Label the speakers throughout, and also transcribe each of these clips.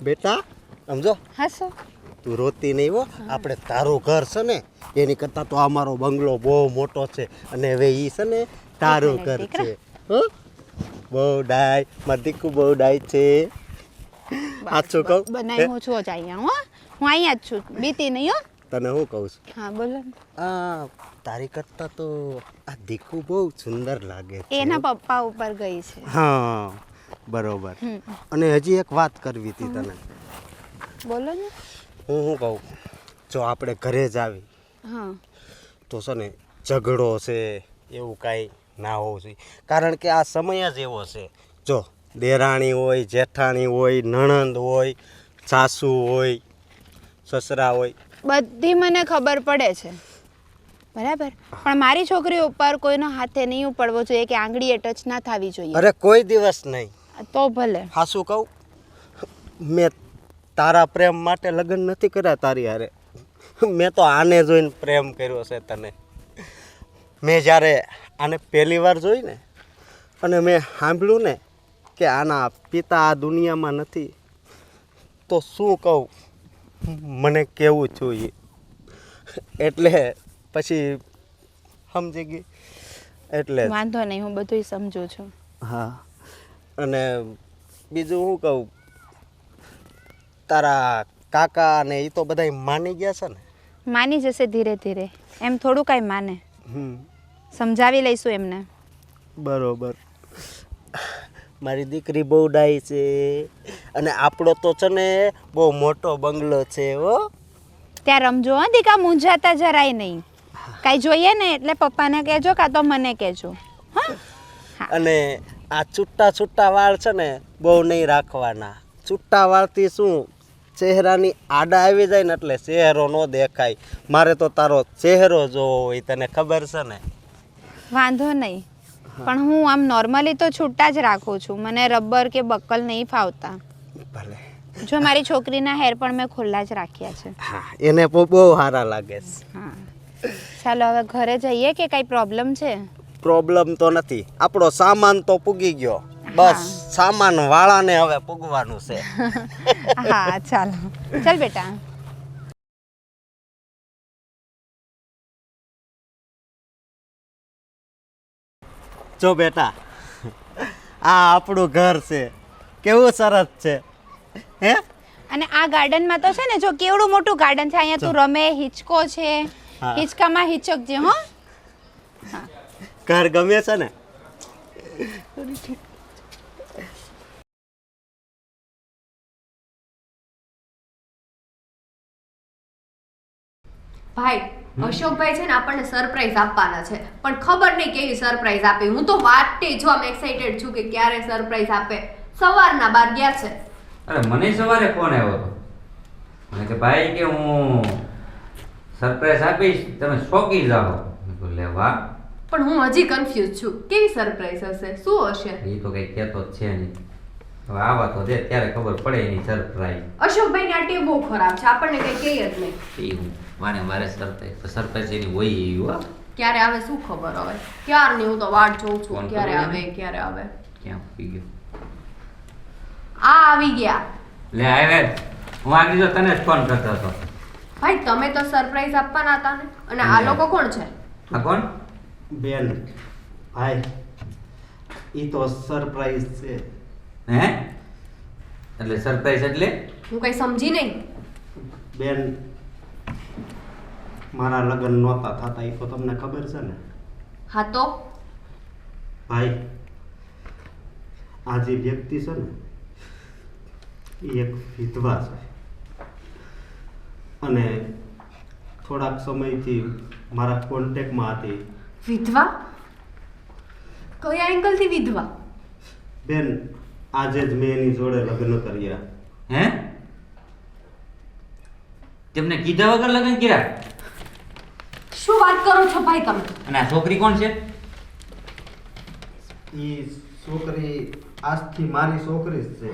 Speaker 1: બેટા સમજો
Speaker 2: હાસો
Speaker 1: તું રોતી નહીં હો. આપણે તારું ઘર છે ને એની કરતાં તો અમારો બંગલો બહુ મોટો છે અને હવે એ છે ને તારું ઘર છે. હો બહુ ડાય મારી દીકુ બહુ ડાય છે. સાચું કહું
Speaker 2: બનાવી હું છું જ અહીંયા હો હું અહીંયા જ છું બીતી નહીં હો
Speaker 1: તને હું કહું છું
Speaker 2: હા બોલો ને.
Speaker 1: આ તારી કરતાં તો આ દીકુ બહુ સુંદર લાગે છે.
Speaker 2: એના પપ્પા ઉપર ગઈ છે.
Speaker 1: હા બરોબર. અને હજી એક વાત કરવી હતી તને.
Speaker 2: બોલો ને.
Speaker 1: હું શું કહું જો આપણે ઘરે જ આવી
Speaker 2: હા
Speaker 1: તો છે ને ઝઘડો છે એવું કાંઈ ના હોવું જોઈએ. કારણ કે આ સમય જ એવો છે. જો દેરાણી હોય જેઠાણી હોય નણંદ હોય સાસુ હોય સસરા હોય
Speaker 2: બધી મને ખબર પડે છે બરાબર પણ મારી છોકરી ઉપર કોઈનો હાથે નહીં ઉપડવો જોઈએ કે આંગળીએ ટચ ના થવી જોઈએ.
Speaker 1: અરે કોઈ દિવસ નહીં.
Speaker 2: તો ભલે.
Speaker 1: હા શું કહું મેં તારા પ્રેમ માટે લગ્ન નથી કર્યા તારી હારે. મેં તો આને જોઈને પ્રેમ કર્યો છે તને. મેં જ્યારે આને પહેલી વાર જોઈ ને અને મેં સાંભળ્યું ને કે આના પિતા આ દુનિયામાં નથી તો શું કહું મને કેવું જોઈએ એટલે પછી સમજી ગઈ એટલે
Speaker 2: વાંધો નહીં હું બધું સમજુ છું.
Speaker 1: હા અને બીજું શું કહું તારા કાકા ને એ તો બધા માની ગયા છે ને.
Speaker 2: માની જશે ધીરે ધીરે એમ થોડું કાંઈ માને. સમજાવી લઈશું એમને.
Speaker 1: બરોબર. મારી દીકરી બહુ ડાઈ છે અને આપણો તો છે ને બહુ મોટો બંગલો છે હો.
Speaker 2: ત્યાં રમજો હો દીકા મૂંઝાતા જરાય નહીં. કાંઈ જોઈએ ને એટલે પપ્પાને કહેજો કાં તો મને કહેજો. હા
Speaker 1: અને આ છૂટા છૂટા વાળ છે ને બહુ નહીં રાખવાના. છૂટા વાળથી શું ચહેરાની આડા આવી જાય ને એટલે ચહેરો ન દેખાય. મારે તો તારો ચહેરો જોવો હોય તને ખબર છે ને.
Speaker 2: વાંધો નહીં પણ હું આમ નોર્મલી તો છૂટા જ રાખું છું. મને રબર કે બક્કલ નહીં ફાવતા.
Speaker 1: ભલે.
Speaker 2: જો મારી છોકરીના હેર પણ મેં ખુલ્લા જ રાખ્યા છે.
Speaker 1: હા એને બહુ સારા લાગે છે.
Speaker 2: હા ચાલો હવે ઘરે જઈએ કે કાંઈ પ્રોબ્લેમ છે?
Speaker 1: પ્રોબ્લેમ તો નથી. આપણો સામાન તો પૂગી ગયો. બસ સામાન વાળાને હવે પૂગવાનું છે.
Speaker 2: હા ચાલો ચાલ બેટા.
Speaker 1: જો બેટા આ આપણું ઘર છે કેવું સરસ છે હે.
Speaker 2: અને આ ગાર્ડનમાં તો છે ને જો કેવડું મોટું ગાર્ડન છે. અહીંયા તું રમે હિંચકો છે.
Speaker 1: હા.
Speaker 2: હિંચકામાં હિંચકજે હો.
Speaker 1: ઘર ગમે છે ને.
Speaker 3: ભાઈ અશોકભાઈ છે ને આપણને સરપ્રાઈઝ આપવાના છે પણ ખબર નહીં કેવી સરપ્રાઈઝ આપે. હું તો વાટે જો આમ એક્સાઇટેડ છું કે ક્યારે સરપ્રાઈઝ આપે. સવારના 12 ગયા છે.
Speaker 4: અરે મને સવારે ફોન આવ્યો હતો મને કે ભાઈ કે હું સરપ્રાઈઝ આપીશ તમે શોકી જાઓ. મેં કીધું લે વાહ.
Speaker 3: પણ હું હજી કન્ફ્યુઝ છું કેવી સરપ્રાઈઝ હશે શું હશે.
Speaker 4: એ તો કઈ કહેતો જ છે નહીં. હવે આવા તો દે ત્યારે ખબર પડે એની સરપ્રાઈઝ.
Speaker 3: અશોકભાઈની આ ટેવ બહુ ખરાબ છે. આપણને કઈ કહે જ નહીં.
Speaker 4: એ હું વારે વારે સરપ્રાઈઝ એની હોય એવી હો.
Speaker 3: ક્યારે આવે શું ખબર હવે. ક્યારની હું તો વાટ જોઉં છું
Speaker 4: ફોન
Speaker 3: ક્યારે
Speaker 4: કરો
Speaker 3: આવે
Speaker 4: ને.
Speaker 3: ક્યારે આવે.
Speaker 4: ક્યાં પી ગયો
Speaker 3: આ આવી ગયા.
Speaker 4: લે આવે હું આગળ જો તને જ ફોન કરતો હતો.
Speaker 3: ભાઈ તમે તો સરપ્રાઈઝ આપવાના હતા ને. અને આ લોકો કોણ છે?
Speaker 4: આ કોણ?
Speaker 1: બેન ભાઈ ઈ તો સરપ્રાઈઝ છે.
Speaker 4: હે એટલે સરપ્રાઈઝ એટલે
Speaker 3: હું કઈ સમજી નહીં.
Speaker 1: બેન મારા લગ્ન નહોતા થતા એ તો તમને ખબર છે ને.
Speaker 3: હા તો
Speaker 1: ભાઈ આ જે વ્યક્તિ છે ને એ એક વિધવા છે અને થોડાક સમયથી મારા કોન્ટેક્ટમાં હતી.
Speaker 3: વિધવા? કયા એંગલથી વિધવા?
Speaker 1: બેન આજે જ મેં એની જોડે લગ્ન કર્યા.
Speaker 4: હે તેમને કીધા વગર લગ્ન કર્યા?
Speaker 3: શું વાત કરો છો ભાઈ તમે?
Speaker 4: અને આ છોકરી કોણ છે?
Speaker 1: એ છોકરી આજથી મારી છોકરી જ છે.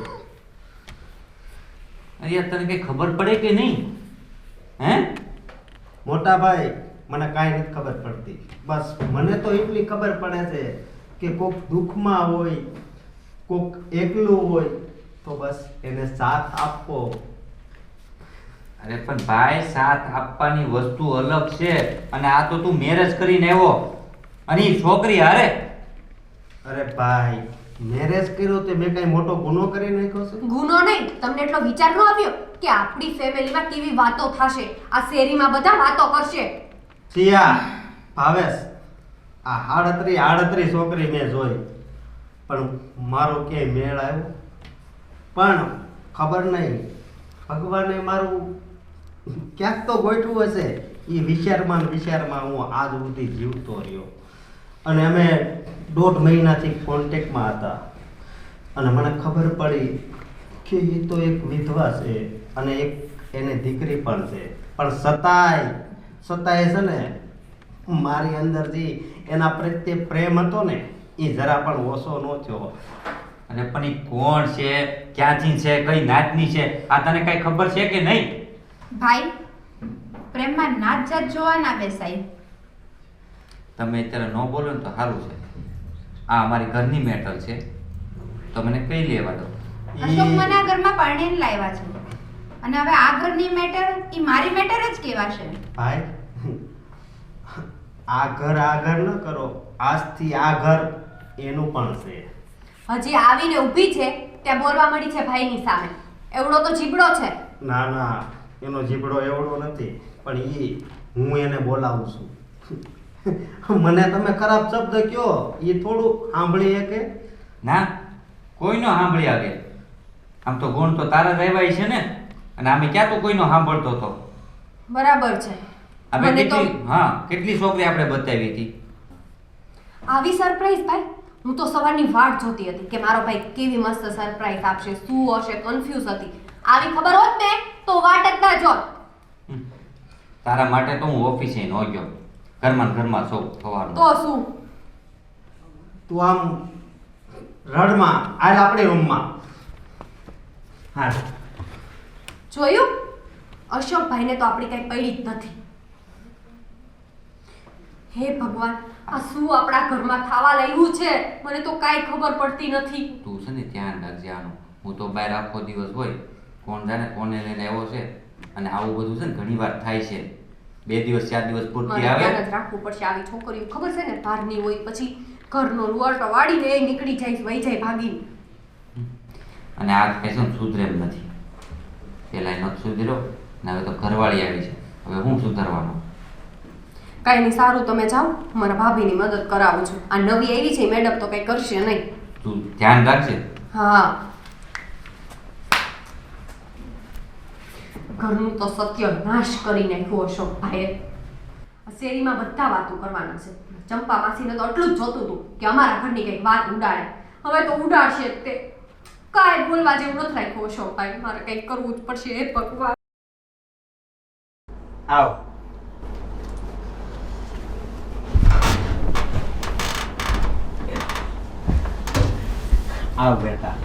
Speaker 4: અરે યાર તને કઈ ખબર પડે કે નહીં? હે
Speaker 1: મોટા ભાઈ મને કાંઈ નથી ખબર પડતી. બસ મને તો એટલી ખબર પડે છે કે કોક દુઃખમાં હોય, કોક એકલું હોય તો બસ એને સાથ આપવો.
Speaker 4: અરે પણ ભાઈ, સાથ આપવાની વસ્તુ અલગ છે અને આ તો તું મેરેજ કરીને આવ્યો અને ઈ છોકરી હારે.
Speaker 1: અરે ભાઈ, મેરેજ કર્યો તે મેં કઈ મોટો ગુનો કરી નાખ્યો છે?
Speaker 3: ગુનો નહીં, તમને એટલો વિચાર ન આવ્યો કે આપણી ફેમિલીમાં કેવી વાતો થશે, આ શેરીમાં બધા વાતો કરશે.
Speaker 1: સિયા, ભાવેશ, આ આડત્રી છોકરી મેં જોઈ, પણ મારો ક્યાંય મેળ આવ્યો? પણ ખબર નહીં, ભગવાને મારું ક્યાંક તો ગોઠવું હશે. એ વિચારમાં હું આજ સુધી જીવતો રહ્યો. અને અમે 1.5 મહિનાથી કોન્ટેક્ટમાં હતા અને મને ખબર પડી કે એ તો એક વિધવા છે અને એક એને દીકરી પણ છે. પણ છતાંય છે ને, મારી અંદર જે એના પ્રત્યે પ્રેમ હતો ને, એ જરા પણ ઓછો ન થયો.
Speaker 4: અને પણ ઈ કોણ છે, ક્યાંથી છે, કઈ નાતની છે, આ તને કઈ ખબર છે કે નહીં?
Speaker 2: ભાઈ, પ્રેમમાં નાત જાત જોવા ના બેસાય.
Speaker 4: તમે અત્યારે ન બોલો ને તો સારું છે. આ અમારી ઘરની મેટર છે, તો મને કઈ લેવા દો.
Speaker 2: અશોક મને આ ઘરમાં પરણીને લાવ્યા છે અને હવે આ ઘરની મેટર ઈ મારી મેટર જ કહેવાશે.
Speaker 1: ભાઈ, આ ઘર ન કરો. આજથી આ ઘર એનું પણ છે.
Speaker 3: હજી આવીને ઊભી છે ત્યાં બોલવા મળી છે ભાઈની સામે. એવડો તો જીબડો છે.
Speaker 1: ના, એનો જીબડો એવડો નથી, પણ હું એને બોલાવું છું. મને તમે ખરાબ શબ્દ કયો, એ થોડું સાંભળી કે
Speaker 4: ના, કોઈનો સાંભળી આગે. આમ તો ગુણ તો તારા જ આવ્યા છે ને, અને આમે ક્યાં તો કોઈનો સાંભળતો હતો.
Speaker 3: બરાબર છે.
Speaker 4: આપણે
Speaker 3: મને તો
Speaker 4: કેટલી છોકરી આપણે બતાવી હતી.
Speaker 3: આવી સરપ્રાઈઝ ભાઈ, હું તો સવારની વાટ જોતી હતી કે મારો ભાઈ કેવી મસ્ત સરપ્રાઈઝ આપશે, શું હશે, કન્ફ્યુઝ હતી. આવી ખબર હોત ને તો વાટ જ ના જોત.
Speaker 4: તારા માટે તો હું ઓફિસે ન ગયો, ઘરમાં સૌ સવારનો.
Speaker 3: તો શું?
Speaker 1: તું આમ રડમાં આલ આપણે રૂમમાં. હા,
Speaker 3: જોયું? અશોકભાઈને તો આપણી કઈ પડી જ નથી. હે ભગવાન, આ શું આપણા ઘરમાં થવા લાગ્યું છે? મને તો કાંઈ ખબર પડતી નથી.
Speaker 4: તું છે ને ધ્યાન રાખજે આનું. હું તો બહાર આખો દિવસ હોય, કોણ જાણે કોને લઈને આવ્યો છે. અને આવું બધું છે ને ઘણી વાર થાય છે. 2 દિવસ 4 દિવસ પૂરતી
Speaker 3: મારે
Speaker 4: આવે.
Speaker 3: ધ્યાન જ રાખવું પડશે. આવી છોકરીઓ ખબર છે ને બહારની હોય, પછી ઘરનો રૂવાટો વાળીને એ નીકળી જાય, વહી જાય ભાગીને.
Speaker 4: અને આ ફેશન સુધરે એમ નથી. પેલા નથી સુધર્યો ને હવે તો ઘરવાળી આવી છે. હવે હું સુધારવાનો?
Speaker 3: કાંઈ નહીં, સારું તમે જાઓ, મારા ભાભીની મદદ કરાવું છું. આ નવી આવી છે મેડમ તો કંઈ કરશે નહીં.
Speaker 4: તું ધ્યાન રાખજે.
Speaker 3: હા, ઘરનું તો સત્ય નાશ કરી નાખ્યું અશોકભાઈએ. આ શેરીમાં બધા વાતો કરવાના છે. ચંપા માસીને તો એટલું જ જોતું હતું કે અમારા ઘરની કંઈક વાત ઉડાડે. હવે તો ઉડાડશે જ તે. કાંઈ બોલવા જેવું નથી રાખ્યું અશોકભાઈ. મારે કંઈક કરવું જ પડશે. હે ભગવાન.
Speaker 1: આવ. આવ બેટા.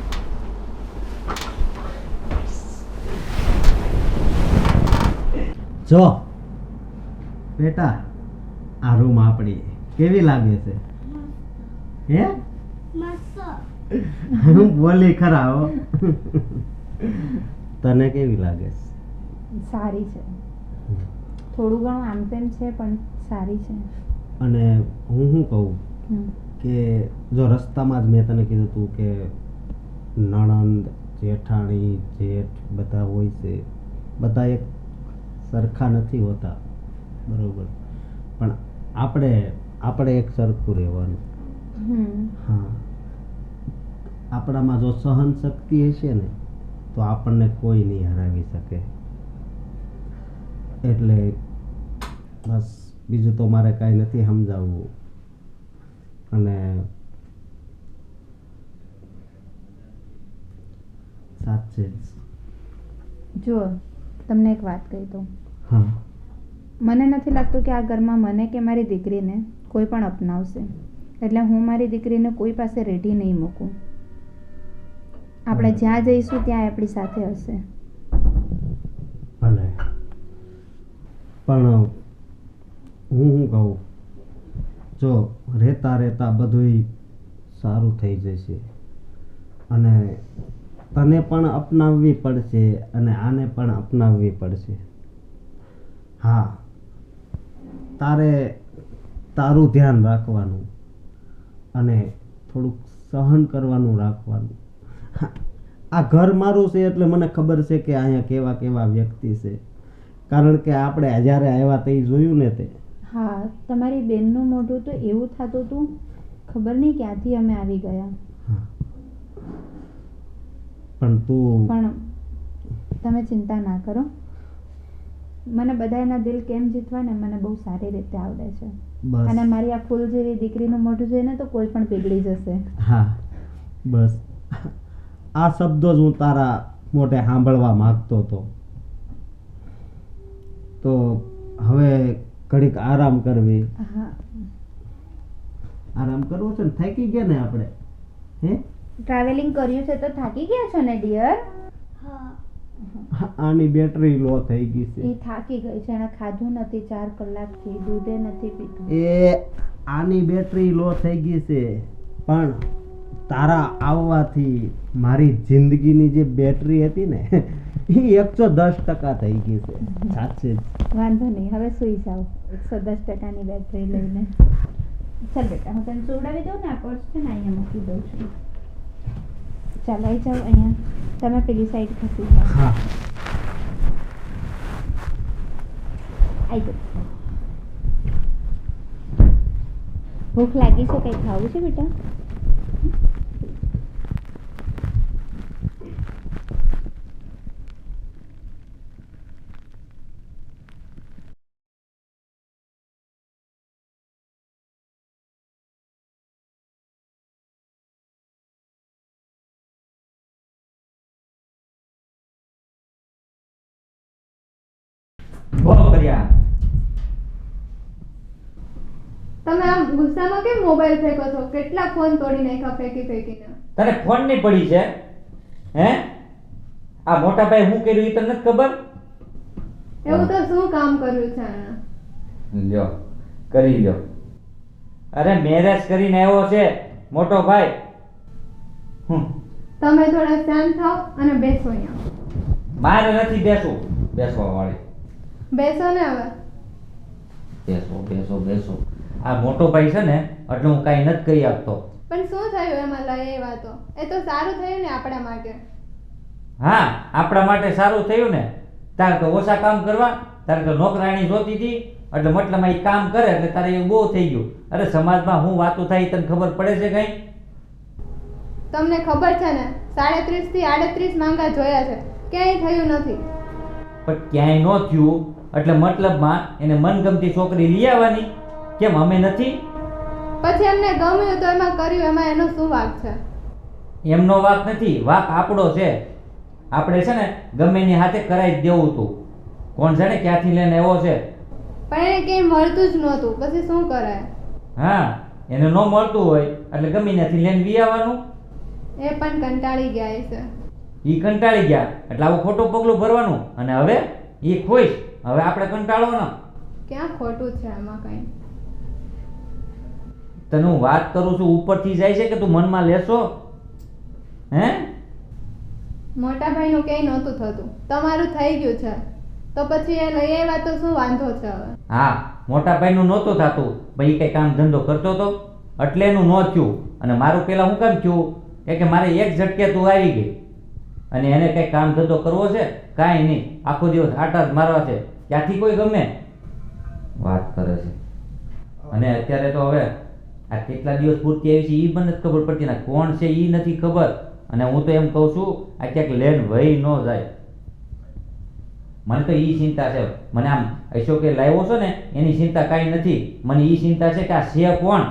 Speaker 1: જો બેટા, આ રૂમ આપણી કેવી લાગે છે? હે હું બોલી ખરા હો. તને કેવી લાગે છે?
Speaker 2: સારી છે, થોડું ઘણું આમ તેમ છે પણ સારી છે.
Speaker 1: અને હું શું કહું કે જો રસ્તામાં જ મેં તને કીધું હતું કે નણંદ, જેઠાણી, જેઠ બધા હોય છે, બધા એક સરખા નથી હોતા, બરોબર? પણ આપણે એક સરખું રહેવાનું. હા, આપણામાં જો સહન શક્તિ હશે ને તો આપણને કોઈ નહીં હરાવી શકે. એટલે બસ બીજું તો મારે કાંઈ નથી સમજાવવું. અને સાચે જ
Speaker 2: જો તમને એક વાત કહી દઉં.
Speaker 1: હા,
Speaker 2: મને નથી લાગતું કે આ ઘરમાં મને કે મારી દીકરીને કોઈ પણ અપનાવશે. એટલે હું મારી દીકરીને કોઈ પાસે રેડી નહીં મૂકું. આપણે જ્યાં જઈશું ત્યાં આપણી સાથે હશે.
Speaker 1: ભલે. પણ હું શું કહું, જો રહેતા રહેતા બધુંય સારું થઈ જશે. અને તને પણ અપનાવવી પડશે અને આને પણ અપનાવવી પડશે. હા, તારે તારું ધ્યાન રાખવાનું અને થોડુંક સહન કરવાનું રાખવાનું. આ ઘર મારું છે એટલે મને ખબર છે કે અહીંયા કેવા કેવા વ્યક્તિ છે, કારણ કે આપણે જ્યારે આવ્યા તે જોયું ને તે.
Speaker 2: હા, તમારી બેનનું મોઢું તો એવું થતું હતું, ખબર નહીં ક્યાંથી અમે આવી ગયા.
Speaker 1: હા. પણ તું
Speaker 2: પણ તમે ચિંતા ના કરો, મને બધાના દિલ કેમ જીતવા ને મને બહુ સારી રીતે આવડે છે.
Speaker 1: બસ.
Speaker 2: અને મારી આ ફૂલ જેવી દીકરીનું મોઢું જોઈને તો કોઈ પણ પીગળી જશે.
Speaker 1: હા, બસ આ શબ્દો જ હું તારા મોઢે સાંભળવા માંગતો હતો. તો હવે ઘડીક આરામ કરવી.
Speaker 2: હા,
Speaker 1: આરામ કરવો છે ને, થાકી ગયા ને આપણે? હે,
Speaker 2: ટ્રાવેલિંગ કર્યું છે તો થાકી ગયા છો ને ડિયર?
Speaker 1: આની બેટરી લો થઈ ગઈ
Speaker 2: એ
Speaker 1: છે.
Speaker 2: થાકી ગઈ છે, એણે ખાધું નથી 4 કલાકથી, દૂધે નથી પીધું.
Speaker 1: એ આની બેટરી લો થઈ ગઈ છે, પણ તારા આવવાથી મારી જિંદગીની જે બેટરી હતી ને એ 110% થઈ ગઈ છે. સાચે જ.
Speaker 2: વાંધો નહીં, હવે સૂઈ જાઓ 110%ની બેટરી લઈને. ચાલ બેટા, હું તને સુવડાવી દઉં ને, આ પર્સ છે ને અહીંયા મૂકી દઉં છું. ચાલ આવી જાઓ અહીંયા, તમે પેલી સાઈડ ખસી જાઓ.
Speaker 1: હા,
Speaker 2: આવી જાઓ. ભૂખ લાગી છે, કંઈ ખાવું છે બેટા?
Speaker 4: બહુ કર્યા.
Speaker 3: તમે આમ ગુસ્સામાં કેમ મોબાઈલ ફેંકો છો? કેટલા ફોન તોડી નાખ્યા ફેંકી ફેંકીને.
Speaker 4: તને ફોન ની પડી છે? હે, આ મોટા ભાઈ શું કર્યું એ તને નથી ખબર?
Speaker 3: એવું તો શું કામ કર્યું છે એણે?
Speaker 4: લ્યો, કરી લ્યો. અરે મેરેજ કરીને આવ્યો છે મોટો ભાઈ.
Speaker 3: તમે થોડા શાંત થાઓ અને બેસો અહીંયા.
Speaker 4: મારે નથી બેસવું. બેસવા વાળી.
Speaker 3: બેસો ને હવે.
Speaker 4: બેસો બેસો બેસો. આ મોટો ભાઈ છે ને એટલે હું કાંઈ નથી કહી આપતો.
Speaker 3: પણ શું થયું એમાં લઈ એ વાતો? એ તો સારું થયું ને આપણા માટે.
Speaker 4: હા, આપણા માટે સારું થયું ને. તારે તો ઓછા કામ કરવા, તારે તો નોકરાણી જોતી હતી એટલે મતલબ એ કામ કરે એટલે તારે એવું બહુ થઈ ગયું. અરે સમાજમાં હું વાતો થાય તને ખબર પડે છે કઈ?
Speaker 3: તમને ખબર છે ને 37 થી 38 માંગા જોયા છે, ક્યાંય થયું નથી.
Speaker 4: પણ ક્યાંય ન થયું એટલે મતલબમાં એને મનગમતી છોકરી લઈ આવવાની. કેમ અમે નથી?
Speaker 3: પછી એમને ગમ્યું તો એમાં કર્યું, એમાં એનો શું વાંક છે?
Speaker 4: એમનો વાંક નથી, વાંક આપણો છે. આપણે છે ને ગમે એની હાથે કરાવી જ દેવું હતું. કોણ જાણે ક્યાંથી લઈને આવ્યો છે.
Speaker 3: પણ એને કંઈ મળતું જ નહોતું, પછી શું કરે?
Speaker 4: હા, એને ન મળતું હોય એટલે ગમે ત્યાંથી લઈને વી આવવાનું.
Speaker 3: એ પણ કંટાળી ગયા છે.
Speaker 4: ઈ કંટાળી ગયા એટલે આવું ખોટું પગલું ભરવાનું. અને હવે ઈ ખુશ, હવે આપણે કંટાળવાનો.
Speaker 3: ક્યાં ખોટું છે એમાં કંઈ?
Speaker 4: તને હું વાત કરું છું ઉપરથી જાય છે કે તું મનમાં લેશો? હે,
Speaker 3: મોટા ભાઈનું કંઈ નહોતું થતું, તમારું થઈ ગયું છે તો પછી એ લઈ આવ્યા તો શું વાંધો છે હવે?
Speaker 4: હા, મોટા ભાઈનું નહોતું થતું, ભાઈ કઈ કામ ધંધો કરતો હતો એટલે એનું ન થયું. અને મારું પેલા હું કેમ થયું કે મારે એક ઝટકે તું આવી ગઈ અને એને કઈ કામ ધંધો કરવો છે? કાંઈ નહીં, આખો દિવસ આટા જ મારવા છે. ક્યાંથી કોઈ ગમે વાત કરે છે. અને અત્યારે તો હવે આ કેટલા દિવસ પૂરતી આવી છે એ મને નથી ખબર પડતી, ને કોણ છે એ નથી ખબર. અને હું તો એમ કહું છું આ ક્યાંક લેન વહી ન જાય. મને તો એ ચિંતા છે. મને આમ અશોકે લાવ્યો છો ને એની ચિંતા કાંઈ નથી. મને એ ચિંતા છે કે આ છે કોણ?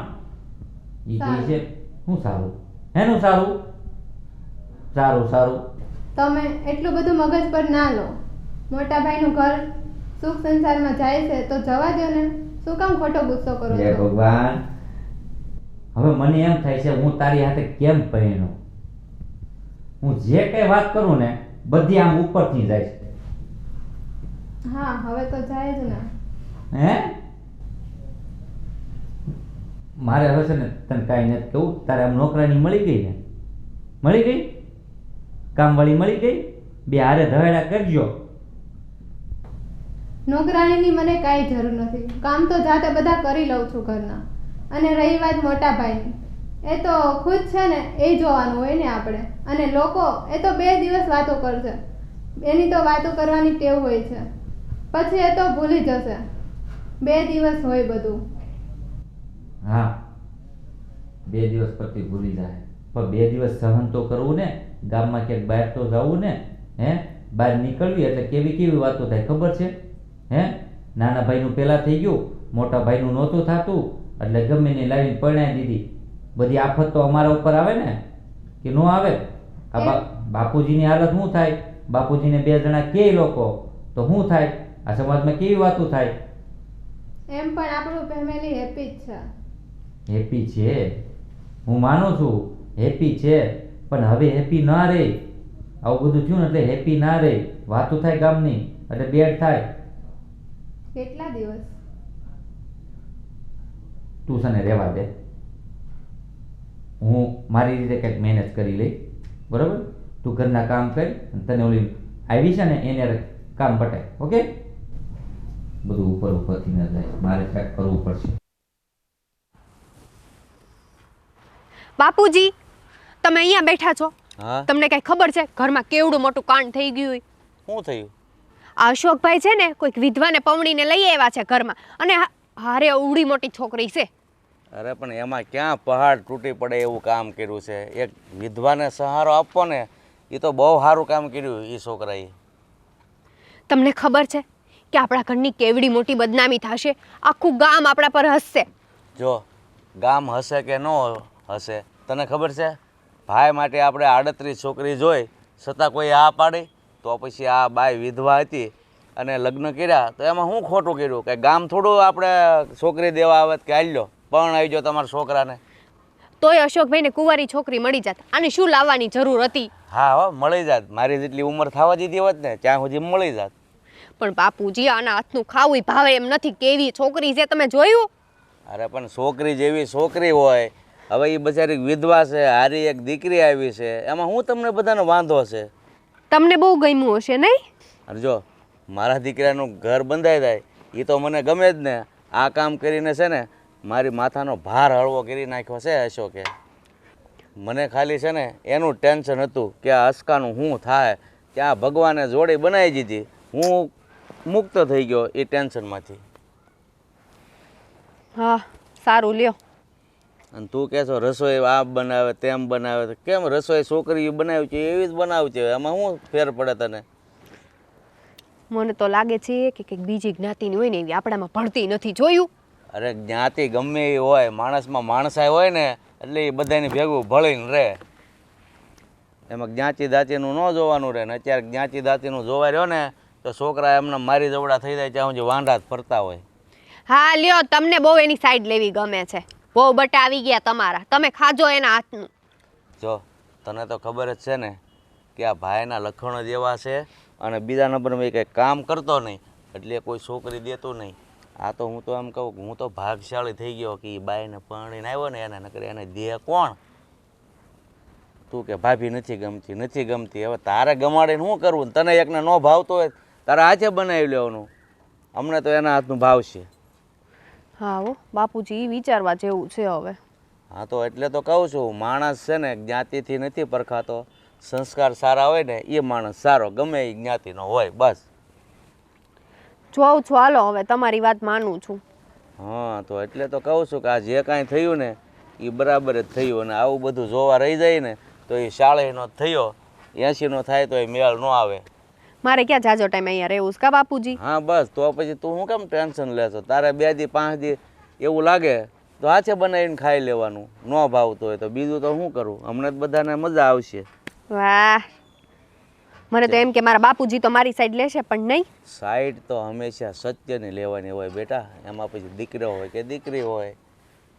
Speaker 4: એ કહે છે શું સારું? એનું સારું? સારું સારું.
Speaker 3: તમે એટલું બધું મગજ પર ના લો. મોટા ભાઈનું ઘર સુખ સંસારમાં જાય છે તો જવા દો ને, શું કામ ખોટો ગુસ્સો કરો
Speaker 4: જય
Speaker 3: છો?
Speaker 4: ભગવાન. હવે મને એમ થાય છે હું તારી હાથે કેમ પહેણું? હું જે કઈ વાત કરું ને બધી આમ ઉપરથી જાય છે.
Speaker 3: હા, હવે તો જાય જ ને.
Speaker 4: હે, મારે હવે છે ને તને કાંઈ નથી કહું. તારે આમ નોકરાની મળી ગઈ ને? મળી ગઈ? કામવાળી મળી ગઈ, બે હારે ધવેડા કરજો.
Speaker 2: નોકરાણીની મને કાંઈ જરૂર નથી. કામ તો જાતે બધા કરી લઉં છું ઘરના. અને રહી વાત મોટા ભાઈની, એ તો ખુદ છે ને એ જોવાનું હોય ને આપણે. અને લોકો એ તો 2 દિવસ વાતો કરશે, એની તો વાતો કરવાની ટેવ હોય છે, પછી એ તો ભૂલી જશે. 2 દિવસ હોય બધું.
Speaker 4: હા, 2 દિવસ પછી ભૂલી જાય, પણ 2 દિવસ સહન તો કરવું ને. ગામમાં ક્યાંક બહાર તો જવું ને. હે, બહાર નીકળવી એટલે કેવી કેવી વાતો થાય ખબર છે? હે, નાના ભાઈનું પહેલાં થઈ ગયું, મોટા ભાઈનું નહોતું થતું, એટલે ગમે ને લાવીને પરણાવી દીધી. બધી આફત તો અમારા ઉપર આવે ને, કે ન આવે? આ બાપુજીની હાલત શું થાય? બાપુજીને 2 જણા કે લોકો તો શું થાય? આ સમાજમાં કેવી વાતો થાય?
Speaker 2: એમ પણ આપણું ફેમિલી હેપી જ છે.
Speaker 4: હેપી છે, હું માનું છું હેપી છે, પણ હવે હેપી ના રહે. આવું બધું થયું ને એટલે હેપી ના રહે. વાતો થાય ગામની એટલે બેડ થાય.
Speaker 2: કેટલા દિવસ?
Speaker 4: તું છે ને રહેવા દે, હું મારી રીતે કંઈક મેનેજ કરી લઈ, બરાબર? તું ઘરના કામ કરી અને તને ઓલી આવી છે ને એને કામ પટાય. ઓકે? બધું ઉપર ઉપરથી ન જાય, મારે કંઈક કરવું પડશે.
Speaker 3: બાપુજી, તમે અહીંયા બેઠા છો,
Speaker 1: હા,
Speaker 3: તમને કઈ ખબર છે ઘરમાં કેવડું મોટું કાંડ થઈ ગયું હોય?
Speaker 1: શું થયું?
Speaker 3: આ અશોકભાઈ છે ને કોઈક વિધવાને પમણીને લઈ આવ્યા છે ઘરમાં, અને હારે અવળી મોટી છોકરી છે.
Speaker 1: અરે પણ એમાં ક્યાં પહાડ તૂટી પડે એવું કામ કર્યું છે. એક વિધવાને સહારો આપવો ને, એ તો બહુ સારું કામ કર્યું એ છોકરાએ.
Speaker 3: તમને ખબર છે કે આપણા ઘરની કેવડી મોટી બદનામી થશે? આખું ગામ આપણા પર હસશે.
Speaker 1: જો ગામ હશે કે ન હશે તને ખબર છે? ભાઈ માટે આપણે 38 છોકરી જોઈ છતાં કોઈ આ પાડી, તો પછી આ બાઈ વિધવા હતી અને લગ્ન કર્યા, તો એમાં શું ખોટું કર્યું? કે ગામ થોડું આપણે છોકરી દેવા આવે કે હાલ્યો પણ આવી જાઓ તમારા છોકરાને.
Speaker 3: તોય અશોકભાઈને કુંવારી છોકરી મળી જાત. આને શું લાવવાની જરૂર હતી?
Speaker 1: હા હો, મળી જાત. મારી જેટલી ઉંમર થવા દીધી હોત ને ત્યાં સુધી મળી જાત.
Speaker 3: પણ બાપુજી, આના હાથનું ખાવું ભાવે એમ નથી. કેવી છોકરી છે તમે જોયું?
Speaker 1: અરે પણ છોકરી જેવી છોકરી હોય, હવે એ બચારી વિધવા છે, હારી એક દીકરી આવી છે, એમાં હું તમને બધાનો વાંધો છે?
Speaker 3: તમને બહુ ગમ્યું હશે નહીં?
Speaker 1: અને જો મારા દીકરાનું ઘર બંધાઈ જાય એ તો મને ગમે જ ને. આ કામ કરીને છે ને મારી માથાનો ભાર હળવો કરી નાખ્યો છે અશોકે. મને ખાલી છે ને એનું ટેન્શન હતું કે આ અસ્કાનું શું થાય. ત્યાં ભગવાને જોડી બનાવી દીધી, હું મુક્ત થઈ ગયો એ ટેન્શનમાંથી.
Speaker 3: હા, સારું લ્યો.
Speaker 1: અને તું કહેશો રસોઈ આ બનાવે તેમ બનાવે, તો કેમ રસોઈ છોકરીઓ બનાવી છે એવી જ બનાવું છે, એમાં શું ફેર પડે તને?
Speaker 3: મને તો લાગે છે કે કંઈક બીજી જ્ઞાતિની હોય ને એવી આપણામાં ભળતી નથી. જોયું?
Speaker 1: અરે જ્ઞાતિ ગમે એ હોય, માણસમાં માણસાઈ હોય ને એટલે એ બધાને ભેગું ભળીને રહે. એમાં જ્ઞાતિ દાતિનું ન જોવાનું રહે ને. અત્યારે જ્ઞાતિ દાતિનું જોવા રહ્યો ને તો છોકરા એમને મારી જવડા થઈ જાય ત્યાં સુધી વાંઢા જ ફરતા હોય.
Speaker 3: હા લ્યો, તમને બહુ એની સાઈડ લેવી ગમે છે. બહુ બટા આવી ગયા તમારા, તમે ખાજો એના હાથનું.
Speaker 1: જો તને તો ખબર જ છે ને કે આ ભાઈના લખણો જ એવા છે, અને બીજા નંબરમાં એ કંઈ કામ કરતો નહીં એટલે કોઈ છોકરી દેતું નહીં. આ તો હું તો એમ કહું કે હું તો ભાગશાળી થઈ ગયો કે એ બાઈને પરણીને આવ્યો ને એને, નકર એને દે કોણ? તું કે ભાભી નથી ગમતી નથી ગમતી, હવે તારે ગમાડીને શું કરવું? તને એકને ન ભાવતો હોય તારે હાથે બનાવી લેવાનું. અમને તો એના હાથનું ભાવ છે.
Speaker 3: હા હો બાપુજી, વિચારવા જેવું છે હવે.
Speaker 1: હા તો એટલે તો કહું છું, માણસ છે ને જ્ઞાતિથી નથી પરખાતો. સંસ્કાર સારા હોય ને એ માણસ સારો, ગમે એ જ્ઞાતિનો હોય. બસ
Speaker 3: જોઉં છું, હાલો હવે તમારી વાત માનું છું.
Speaker 1: હા તો એટલે તો કહું છું કે આ જે કાંઈ થયું ને એ બરાબર જ થયું. અને આવું બધું જોવા રહી જાય ને તો એ 40નો થયો, 80નો થાય તો એ મેળ ન આવે.
Speaker 3: મારે ક્યાં જાજો ટાઈમ અહીંયા રહેવું છે કા બાપુજી?
Speaker 1: હા બસ, તો પછી તું શું કેમ ટેન્શન લેશો? તારે 2 દી 5 દી એવું લાગે તો હાથે બનાવીને ખાઈ લેવાનું. ન ભાવતું હોય તો બીજું તો શું કરું? અમને જ બધાને મજા આવશે.
Speaker 3: વાહ, મને તો એમ કે મારા બાપુજી તો મારી સાઈડ લેશે, પણ નહીં.
Speaker 1: સાઈડ તો હંમેશા સત્યની લેવાની હોય બેટા. એમાં પછી દીકરો હોય કે દીકરી હોય.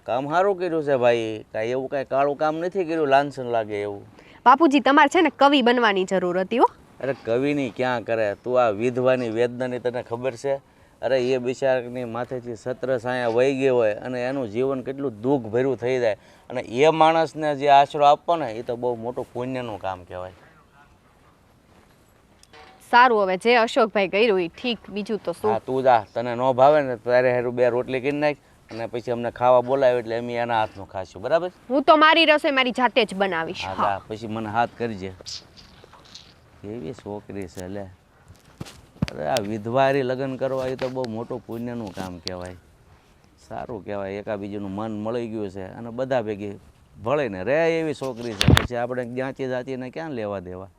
Speaker 1: કામ સારું કર્યું છે ભાઈ, કાંઈ એવું કાંઈ કાળું કામ નથી કર્યું લાંછન લાગે એવું.
Speaker 3: બાપુજી, તમારે છે ને કવિ બનવાની જરૂર હતી હો.
Speaker 1: અરે કવિની ક્યાં કરે તું? આ વિધવાની વેદનાની તને ખબર છે? અરે એ બિચારાની માથેથી છત્ર છાયા વહી ગઈ હોય અને એનું જીવન કેટલું દુઃખ ભર્યું થઈ જાય, અને એ માણસને જે આશરો આપવો ને એ તો બહુ મોટું પુણ્યનું કામ કહેવાય.
Speaker 3: સારું હવે જે અશોકભાઈ કર્યું એ ઠીક, બીજું તો શું.
Speaker 5: હા તું જા, તને ન ભાવે ને તારે હારું 2 રોટલી કરી નાખ અને પછી અમને ખાવા બોલાવે એટલે અમે એના હાથનું ખાશું, બરાબર?
Speaker 3: હું તો મારી રસોઈ મારી જાતે જ બનાવીશ.
Speaker 5: હા
Speaker 3: હા.
Speaker 5: જા, પછી મને હાથ કરજે. કેવી છોકરી છે લે. અરે આ વિધવારી લગ્ન કરવા એ તો બહુ મોટું પુણ્યનું કામ કહેવાય. સારું કહેવાય, એકાબીજીનું મન મળી ગયું છે અને બધા ભેગી ભળીને રે એવી છોકરી છે. પછી આપણે જ્યાંથી જાતીને ક્યાં લેવા દેવા.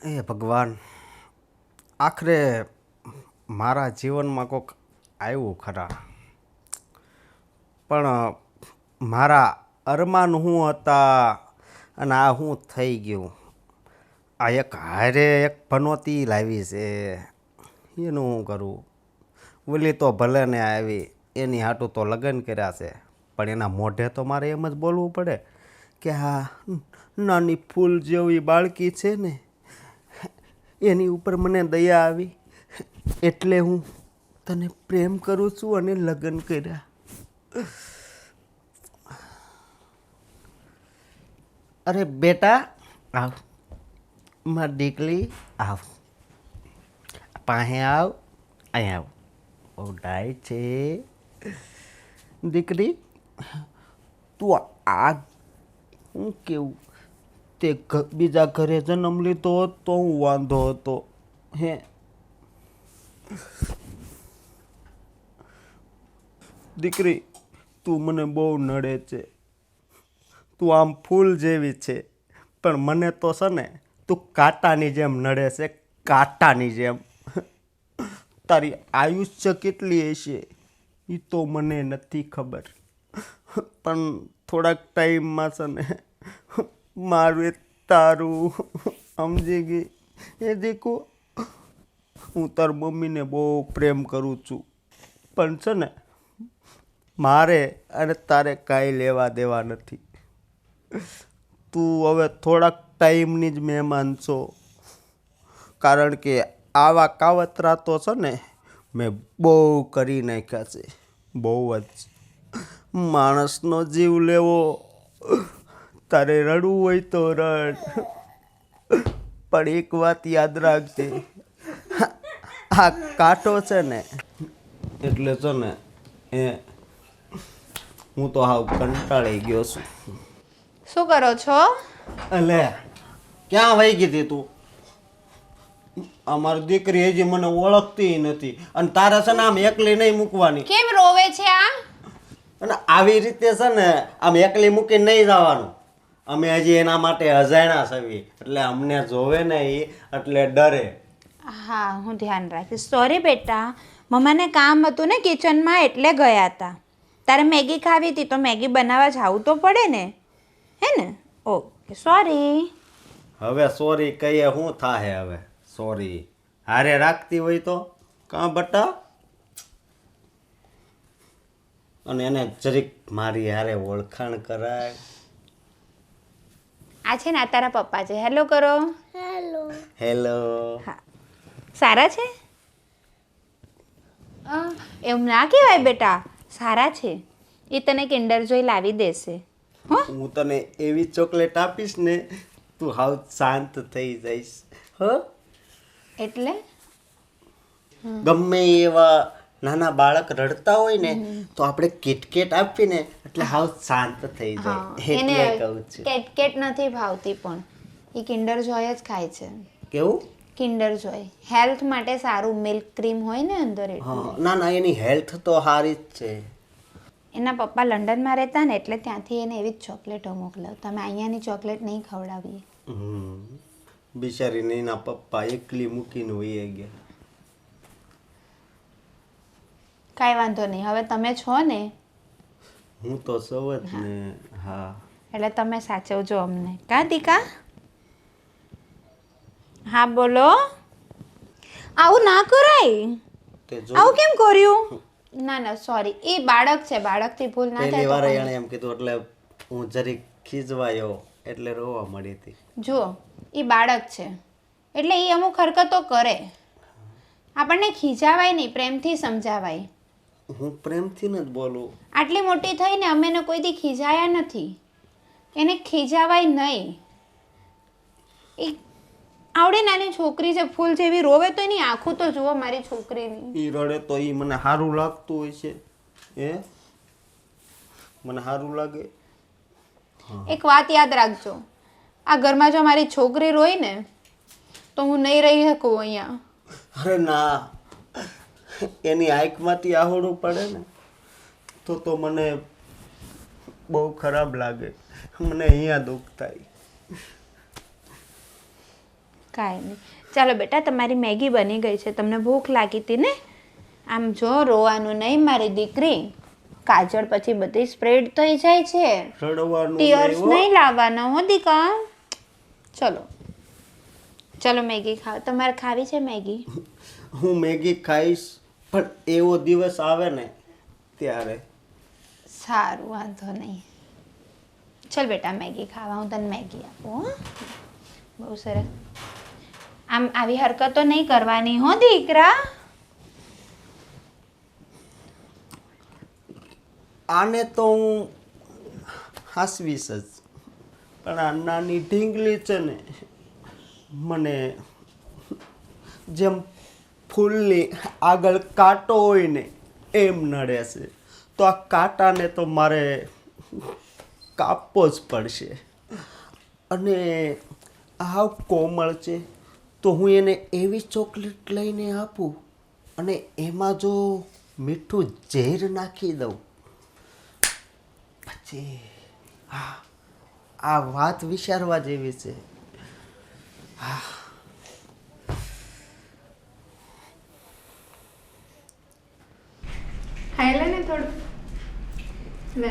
Speaker 1: એ ભગવાન, આખરે મારા જીવનમાં કોઈક આવ્યું ખરા, પણ મારા અરમાન હું હતા અને આ હું થઈ ગયું. આ એક હારે એક પનોતી લાવી છે, એનું હું કરું? ઓલી તો ભલે ને આવી, એની હાટું તો લગ્ન કર્યા છે, પણ એના મોઢે તો મારે એમ જ બોલવું પડે કે હા નાની ફૂલ જેવી બાળકી છે ને, એની ઉપર મને દયા આવી એટલે હું તને પ્રેમ કરું છું અને લગ્ન કર્યા. અરે બેટા આવ, મારી દીકરી આવ, પાસે આવ, અહીં આવ. બહુ ડાય છે દીકરી. તું આ હું કેવું, તે બીજા ઘરે જન્મ લીધો હોત તો હું વાંધો હતો હે? દીકરી તું મને બહુ નડે છે. તું આમ ફૂલ જેવી છે, પણ મને તો છે ને તું કાંટાની જેમ નડે છે, કાંટાની જેમ. તારી આયુષ્ય કેટલી હશે એ તો મને નથી ખબર, પણ થોડાક ટાઈમમાં છે ને મારું તારું સમજી ગઈ. એ દેખો હું તાર મમ્મીને બહુ પ્રેમ કરું છું, પણ છે ને મારે અને તારે કાંઈ લેવા દેવા નથી. તું હવે થોડાક ટાઈમની જ મહેમાન છો, કારણ કે આવા કાવતરા તો છે ને મેં બહુ કરી નાખ્યા છે, બહુ જ. માણસનો જીવ લેવો, તારે રડવું હોય તો રડ, પણ એક વાત યાદ રાખજે, આ કાંટો છે ને એટલે છે ને એ હું તો હાવ કંટાળી ગયો છું.
Speaker 2: શું કરો છો?
Speaker 1: એટલે ક્યાં વહી ગઈ હતી તું? અમારી દીકરી હજી મને ઓળખતી નથી, અને તારે છે ને આમ એકલી નહીં મૂકવાની.
Speaker 2: કેમ રોવે છે આ?
Speaker 1: અને આવી રીતે છે ને આમ એકલી મૂકીને નહીં જવાનું. અમે હજી એના માટે અજાણ્યા છીએ, એટલે અમને જોવે ને એ એટલે ડરે.
Speaker 2: હા, હું ધ્યાન રાખીશ. સોરી બેટા, મમ્માને કામ હતું ને કિચનમાં એટલે ગયા હતા. તારે મેગી ખાવી હતી તો મેગી બનાવવા જવું તો પડે ને, હે ને? Okay, sorry.
Speaker 1: હવે સોરી કહીએ શું થાહે? હવે સોરી હારે રાખતી હોય તો કાં બટા? અને એને જરીક મારી હારે ઓળખાણ કરાય.
Speaker 2: આ છે ને આ તારા પપ્પા છે. હેલો કરો.
Speaker 1: હેલો.
Speaker 2: હા, સારા છે? એમ ના કહેવાય બેટા, સારા છે. એ તને કિન્ડર જોઈ લાવી દેશે.
Speaker 1: હું તને એવી ચોકલેટ આપીશ ને તું હાવ શાંત થઈ જઈશ. હ?
Speaker 2: એટલે
Speaker 1: ગમે એવા નાના બાળક રડતા હોય ને તો આપણે કિટકેટ આપીને એટલે હાવ શાંત થઈ જાય.
Speaker 2: એને
Speaker 1: એટલે કહું છું.
Speaker 2: કેટકેટ નથી ભાવતી, પણ એ કિન્ડર જોય જ ખાય છે.
Speaker 1: કેવું?
Speaker 2: કિન્ડર જોય હેલ્થ માટે સારું, મિલ્ક ક્રીમ હોય ને અંદર એટલે.
Speaker 1: હા, ના ના, એની હેલ્થ તો સારી જ છે.
Speaker 2: એના પપ્પા લંડનમાં રહેતા ને એટલે ત્યાંથી એને એવી જ ચોકલેટો મોકલાવતા. અમે અહીંયાની ચોકલેટ નહીં ખવડાવીએ.
Speaker 1: બિચારીને એના પપ્પા એકલી મૂકીને વહી ગયા.
Speaker 2: કાંઈ વાંધો નહીં, હવે તમે છો ને
Speaker 1: હું તો સૌ જ ને. હા,
Speaker 2: એટલે તમે સાચવજો અમને. કા દીકા? હા બોલો. આવું ના કરાય.
Speaker 1: તે જો
Speaker 2: આવું કેમ કર્યું? ના ના સોરી, એ બાળક છે, બાળકથી ભૂલ ના
Speaker 1: પહેલી
Speaker 2: થાય
Speaker 1: વાર
Speaker 2: તો
Speaker 1: એણે એમ કીધું એટલે હું જરીક ખીજવાયો એટલે રોવા મળી હતી.
Speaker 2: જુઓ, એ બાળક છે એટલે એ અમુક હરકતો કરે. આપણને ખીજાવાય નહીં, પ્રેમથી સમજાવાય.
Speaker 1: હું પ્રેમથી જ બોલું.
Speaker 2: આટલી મોટી થઈને અમે એને કોઈ દી ખીજાયા નથી. એને ખીજાવાય નહીં. એ આવડે નાની છોકરી છે, ફૂલ જેવી, રોવે તો એની આંખો તો જુઓ મારી છોકરીની.
Speaker 1: ઈ રડે તો ઈ મને સારું લાગતું હોય છે. મને સારું લાગે.
Speaker 2: એક વાત યાદ રાખજો, આ ઘરમાં જો મારી છોકરી રોય ને તો હું નહીં રહી શકું અહીંયા.
Speaker 1: અરે ના, એની આંખમાંથી આહોડું પડે ને તો મને બહુ ખરાબ લાગે. મને અહીંયા દુઃખ થાય.
Speaker 2: કાંઈ નહીં. ચાલો બેટા, તમારી મેગી બની ગઈ છે. તમને ભૂખ લાગી હતી ને? આમ જો, રોવાનું નહીં મારી દીકરી. કાજળ પછી બધી સ્પ્રેડ થઈ જાય છે.
Speaker 1: રડવાનું
Speaker 2: ટીયર્સ
Speaker 1: નહીં હો.
Speaker 2: નહીં લાવવાના હો દીકા. ચલો ચલો મેગી ખાઓ. તમારે ખાવી છે મેગી?
Speaker 1: હું મેગી ખાઈશ, પણ એવો દિવસ આવે ને ત્યારે.
Speaker 2: સારું, વાંધો નહીં. ચલ બેટા, મેગી ખાવા. હું તને મેગી આપું. હો, બહુ સરસ. આમ આવી હરકતો નહીં કરવાની હો દીકરા.
Speaker 1: આને તો હું હાસવીશ જ, પણ આ નાની ઢીંગલી છે ને, મને જેમ ફૂલની આગળ કાંટો હોય ને એમ નડે છે. તો આ કાંટાને તો મારે કાપવો જ પડશે. અને આ કોમળ છે તો હું એને એવી ચોકલેટ લઈને આપું અને એમાં જો મીઠું ઝેર નાખી દઉં પછી આ વાત વિચારવા જેવી છે.
Speaker 2: ખાઈ લે ને થોડું. લે.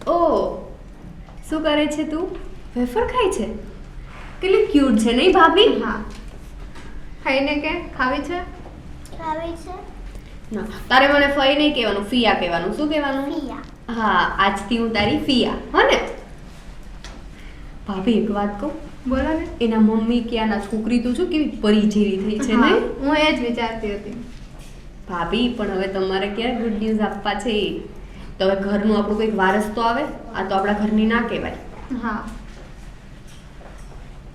Speaker 3: ઓ, શું કરે છે તું? વેફર ખાય છે? કેટલી ક્યુટ છે નહીં ભાભી?
Speaker 2: હા, ખાઈને કે ખાવી છે?
Speaker 3: ના, તારે મને ફઈ નહીં કહેવાનું, ફિયા કહેવાનું. શું કહેવાનું? હા, આજથી હું તારી ફિયા. હો ને ભાભી? એક વાત કહું,
Speaker 2: બોલો ને.
Speaker 3: એના મમ્મી કે આના છોકરી તો જો કેવી પરી જેવી થઈ છે
Speaker 2: હા,
Speaker 3: નહીં?
Speaker 2: હું એ જ વિચારતી હતી.
Speaker 3: ભાભી, પણ હવે તમારે ક્યારે ગુડ ન્યૂઝ આપવા છે? તો હવે ઘરનું આપણું કંઈક વારસ તો આવે. આ તો આપણા ઘરની ના કહેવાય.
Speaker 2: હા.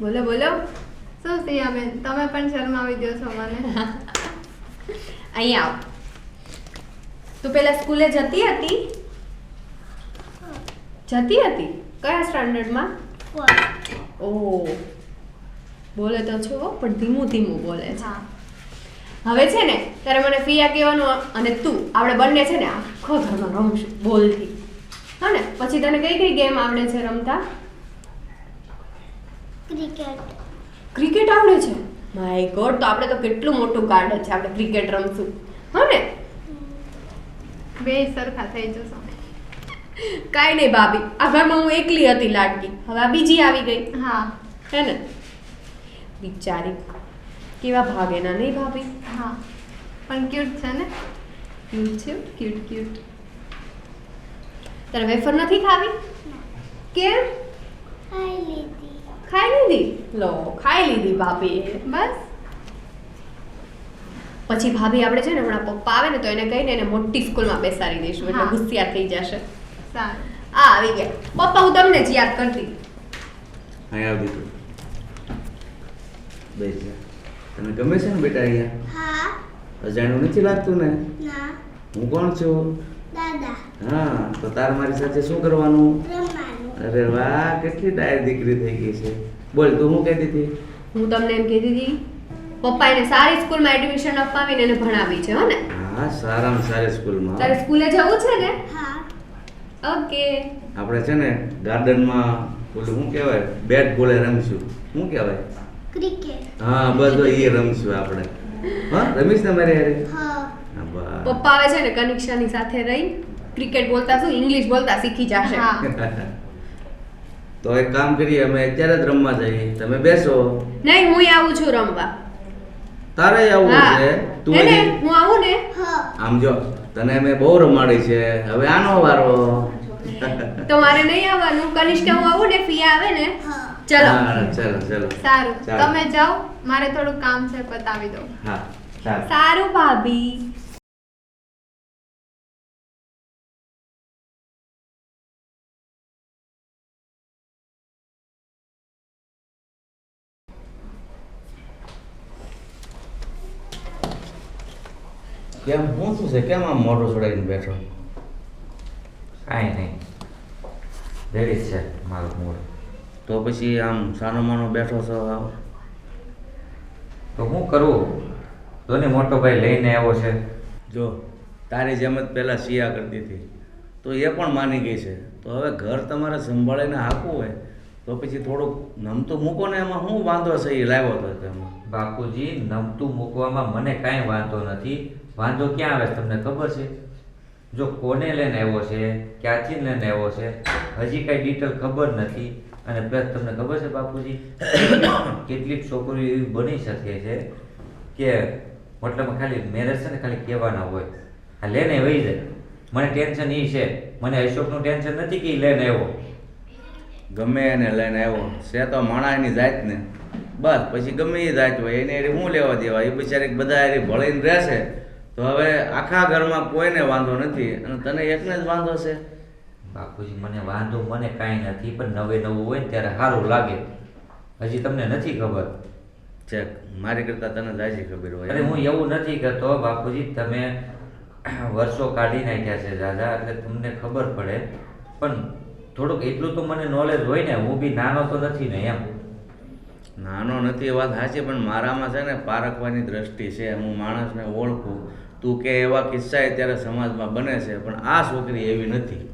Speaker 3: બોલો બોલો.
Speaker 2: શું સિયાબેન, તમે પણ શરમાવી દો છો મને.
Speaker 3: અહીંયા આવ. તું પેલા સ્કૂલે જતી હતી? જતી હતી? કયા સ્ટાન્ડર્ડમાં? ઓહ, બોલે તો છો પણ ધીમું ધીમું બોલે છે.
Speaker 2: હા.
Speaker 3: હવે છે ને તારે મને ફિયા કહેવાનું, અને તું આપણે બંને છે ને આખો ઘરમાં રમશું બોલથી. હા ને? પછી તને કઈ કઈ ગેમ આવડે છે રમતા? ક્રિકેટ આવડે છે? માય ગોડ, તો આપણે તો કેટલું મોટું ગાર્ડન છે, આપણે ક્રિકેટ રમશું. હા ને?
Speaker 2: બે સરખા થઈ જશો.
Speaker 3: કાંઈ નહીં ભાભી, આ ઘરમાં હું એકલી હતી લાડકી, હવે આ બીજી આવી ગઈ.
Speaker 2: હા.
Speaker 3: હે ને? બિચારી કેવા ભાગેના નહીં ભાભી?
Speaker 2: હા, પણ ક્યુટ છે ને.
Speaker 3: ક્યુટ છે, ક્યુટ ક્યુટ. તારે વેફર નથી ખાવી? કેમ? ખાઈ લીધી? લો, ખાઈ લીધી ભાભી.
Speaker 2: બસ.
Speaker 3: પછી ભાભી આપણે છે ને હમણાં પપ્પા આવે ને તો એને કહીને એને મોટી સ્કૂલમાં બેસાડી દઈશું, એટલે
Speaker 2: હા.
Speaker 3: હોશિયાર થઈ જશે.
Speaker 2: સારું.
Speaker 3: આ આવી ગયા પપ્પા, હું તમને જ યાદ કરતી.
Speaker 5: અહીંયા આવ દીકરો. બેસ જા. તને ગમે છે ને બેટા અહીંયા? અજાણ્યું નથી લાગતું ને? હું કોણ છું? હા, તો તાર મારી સાથે શું કરવાનું? અરે વાહ, કેટલી ડાયર દીકરી થઈ ગઈ છે. બોલ, તું શું કહેતી હતી?
Speaker 3: હું તમને એમ કહેતી હતી, પપ્પા એને સારી સ્કૂલમાં એડમિશન અપાવીને એને ભણાવી છે. હો ને?
Speaker 5: હા, સારામાં સારી સ્કૂલમાં.
Speaker 3: તારે સ્કૂલે જવું છે ને? ઓકે.
Speaker 5: આપણે છે ને ગાર્ડનમાં ઓલું શું કહેવાય, બેટ બોલે રમશું. શું કહેવાય? હા, બસ તો એ રમશું આપણે. હા, રમીશ ને મારી હારે? હા, બસ.
Speaker 3: પપ્પા આવે છે ને કનિક્ષાની સાથે રહી ક્રિકેટ બોલતા શું ઇંગ્લિશ બોલતા શીખી જશે.
Speaker 2: હા.
Speaker 5: તો એક કામ કરીએ, અમે અત્યારે જ રમવા જઈએ, તમે બેસો.
Speaker 3: નહીં, હું આવું છું રમવા.
Speaker 5: તારે આવું
Speaker 3: હા.
Speaker 5: છે? તું
Speaker 3: હે ને?
Speaker 5: હજી-
Speaker 3: હું આવું ને?
Speaker 5: આમ જો, તને મેં બહુ રમાડી છે, હવે આનો વારો.
Speaker 3: તો મારે નહીં આવવાનું. કનિષ્કા હું આવું ને, ફિયા આવે ને ચલો
Speaker 5: હા ચલો ચલો
Speaker 6: સારું
Speaker 5: ચાલો.
Speaker 6: તમે જાઓ મારે થોડું કામ છે પતાવી દો
Speaker 5: હા ચાલો
Speaker 3: સારું ભાભી.
Speaker 5: કેમ હું શું છે કેમ આમ મોઢું છોડાવીને બેઠો
Speaker 4: કાંઈ નહીં રેડી જ છે મારું મૂળ.
Speaker 5: તો પછી આમ સાનો માનો બેઠો છો આમ?
Speaker 4: તો હું કરું તોને મોટો ભાઈ લઈને આવ્યો છે.
Speaker 5: જો તારી જેમ જ પહેલાં શિયા કરતી હતી તો એ પણ માની ગઈ છે. તો હવે ઘર તમારે સંભાળીને હાંકવું હોય તો પછી થોડુંક નમતું મૂકો ને. એમાં શું વાંધો છે એ લાવ્યો હતો તેમાં.
Speaker 4: બાપુજી નમતું મૂકવામાં મને કાંઈ વાંધો નથી. વાંધો ક્યાં આવે છે તમને ખબર છે? જો કોને લઈને આવ્યો છે, ક્યાંથી લઈને આવ્યો છે, હજી કાંઈ ડિટેલ ખબર નથી. અને પ્લસ તમને ખબર છે બાપુજી, કેટલીક છોકરીઓ એવી બની શકે છે કે મતલબ ખાલી મેરેજ છે ને ખાલી કહેવાના હોય, આ લઈને વહી જાય. મને ટેન્શન એ છે, મને અશોકનું ટેન્શન નથી કે એ લઈને આવ્યો.
Speaker 5: ગમે એને લઈને આવ્યો છે તો માણાની જાત ને બસ. પછી ગમે એ જાત હોય એને એની શું લેવા દેવા? એ બિચારી બધા એની ભળીને રહેશે તો હવે આખા ઘરમાં કોઈને વાંધો નથી અને તને એકને જ વાંધો છે.
Speaker 4: બાપુજી મને વાંધો મને કાંઈ નથી, પણ નવે નવું હોય ને ત્યારે સારું લાગે. હજી તમને નથી ખબર.
Speaker 5: ચેક મારી કરતાં તને જાજી ખબર હોય.
Speaker 4: અરે હું એવું નથી કરતો બાપુજી, તમે વર્ષો કાઢી નાખ્યા છે દાદા, એટલે તમને ખબર પડે. પણ થોડુંક એટલું તો મને નોલેજ હોય ને, હું બી નાનો તો નથી ને એમ.
Speaker 5: નાનો નથી એ વાત સાચી, પણ મારામાં છે ને પારખવાની દ્રષ્ટિ છે. હું માણસને ઓળખું. તું કે એવા કિસ્સા અત્યારે સમાજમાં બને છે, પણ આ છોકરી એવી નથી.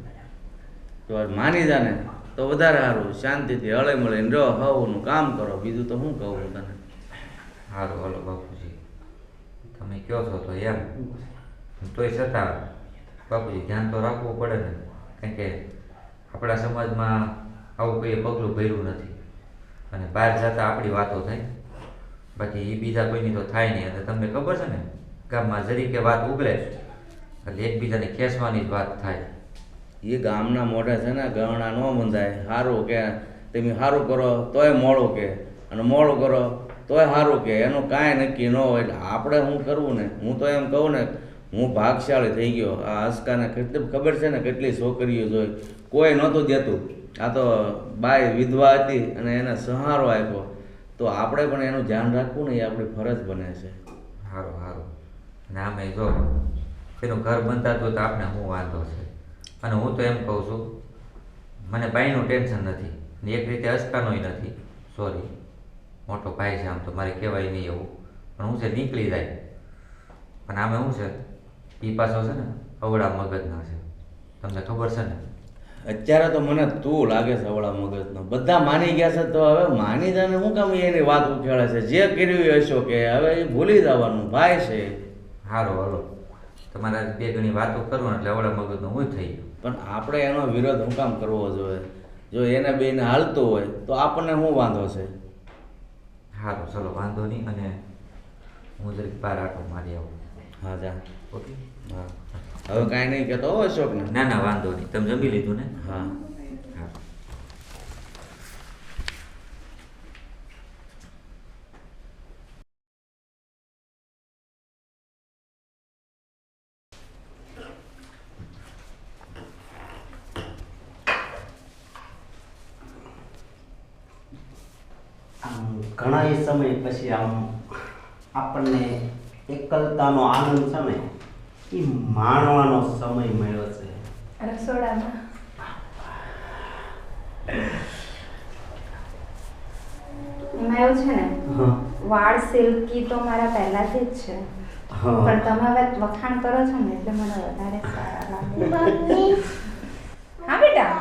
Speaker 5: તો માની જાને તો વધારે સારું. શાંતિથી હળે મળીને રહો, હવનું કામ કરો. બીજું તો શું કહું હું તને.
Speaker 4: સારું હાલો બાપુજી, તમે કહો છો તો એમ. તોય છતાં બાપુજી ધ્યાન તો રાખવું પડે ને, કારણ કે આપણા સમાજમાં આવું કોઈ પગલું ભર્યું નથી. અને બહાર જતાં આપણી વાતો થાય, બાકી એ બીજા કોઈની તો થાય નહીં. અને તમને ખબર છે ને, ગામમાં જરીકે વાત ઉગલે એટલે એકબીજાને ખેંચવાની જ વાત થાય.
Speaker 5: એ ગામના મોઢે છે ને ગહણા ન બંધાય. સારું કે તમે સારું કરો તોય મોડું કે, અને મોડું કરો તોય સારું કે. એનું કાંઈ નક્કી ન હોય. એટલે આપણે શું કરવું ને, હું તો એમ કહું ને, હું ભાગશાળી થઈ ગયો. આ હસકાને કેટલી ખબર છે ને કેટલી છોકરીઓ જોઈ, કોઈ નહોતું દેતું. આ તો બાઈ વિધવા હતી અને એને સહારો આપ્યો. તો આપણે પણ એનું ધ્યાન રાખવું ને એ આપણી ફરજ બને છે.
Speaker 4: સારું સારું. અને આમે જો એનું ઘર બંધાતું તો આપણે શું વાંધો છે. અને હું તો એમ કહું છું, મને ભાઈનું ટેન્શન નથી ને એક રીતે અસકાનોય નથી. સોરી, મોટો ભાઈ છે આમ તો મારે કહેવાય નહીં એવું, પણ હું છે નીકળી જાય. પણ આમે શું છે, એ પાછો છે ને અવળા મગજના છે, તમને ખબર છે ને.
Speaker 5: અત્યારે તો મને તું લાગે છે અવળા મગજનો. બધા માની ગયા છે તો હવે માની જાને શું કામ એની વાત ઉકેળે છે? જે કર્યું હશો કે હવે એ ભૂલી જવાનું. ભાઈ છે.
Speaker 4: સારું હાલો, તમારે બે ઘણી વાતો કરો ને એટલે અવળા મગજનો હું થઈ ગયો.
Speaker 5: પણ આપણે એનો વિરોધ શું કામ કરવો જોઈએ? જો એને બેને હાલતું હોય તો આપણને શું વાંધો છે?
Speaker 4: સારું ચલો વાંધો નહીં. અને હું જરીક બહાર આટો મારી આવું.
Speaker 5: હા જા.
Speaker 4: ઓકે.
Speaker 5: હા હવે કાંઈ નહીં કહેતો હો અશોકને.
Speaker 4: ના ના વાંધો નહીં. તમે જમી લીધું ને?
Speaker 5: હા
Speaker 4: હા.
Speaker 1: આમ ઘણા સમય પછી આમ આપણને એકલતાનો આનંદ છે ને એ માણવાનો સમય મળ્યો છે.
Speaker 2: રસોડામાં એમાં એવું છે ને,
Speaker 1: હા
Speaker 2: વાળ સિલ્કી તો મારા પહેલાથી જ છે,
Speaker 1: હા
Speaker 2: પણ તમે હવે વખાણ કરો છો ને એટલે મને વધારે સારા લાગે. હા બેટા,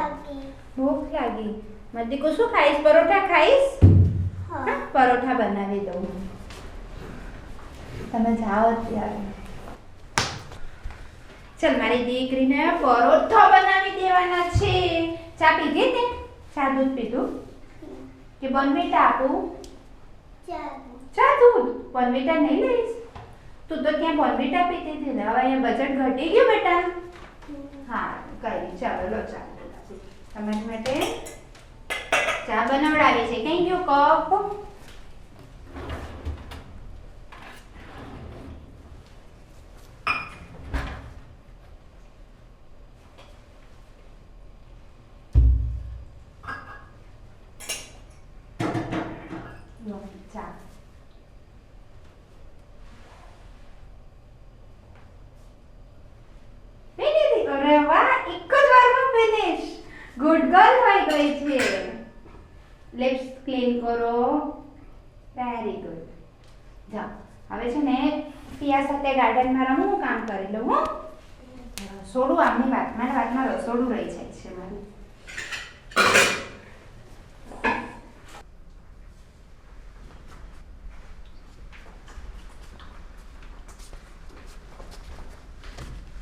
Speaker 2: ભૂખ લાગી. મારી દીકુ શું ખાઈશ? પરોઠા ખાઈશ? હા, પરોઠા બનાવી દઉં. તમે જાઓ અત્યારે. ચલ મારી દીકરીને પરોઠો બનાવી દેવાના છે. ચા પીધી ને? ચા દૂધ પીધું કે બોર્નવિટા આપું? ચા દૂધ. બોર્નવિટા નહીં લઈશ? તું તો ત્યાં બોર્નવિટા પીતી હતી ને, હવે અહીંયા બજેટ ઘટી ગયું બેટા. હા કઈ ચાલો લો ચા તમારી માટે. ચા બનાવડાવી છે કઈ ગયો કપ લો, ચા પી લીધી? અરે વાહ, એક જ વારમાં ફિનિશ. ગુડ ગર્લ થઈ ગઈ છે. લિપ્સ ક્લીન કરો. Very good. જાઓ હવે છે ને પિયા સાથે ગાર્ડનમાં રમવું કામ કરી લઉં હો. સોડું આમની વાતમાં રસોડું રહી જાય છે મારું.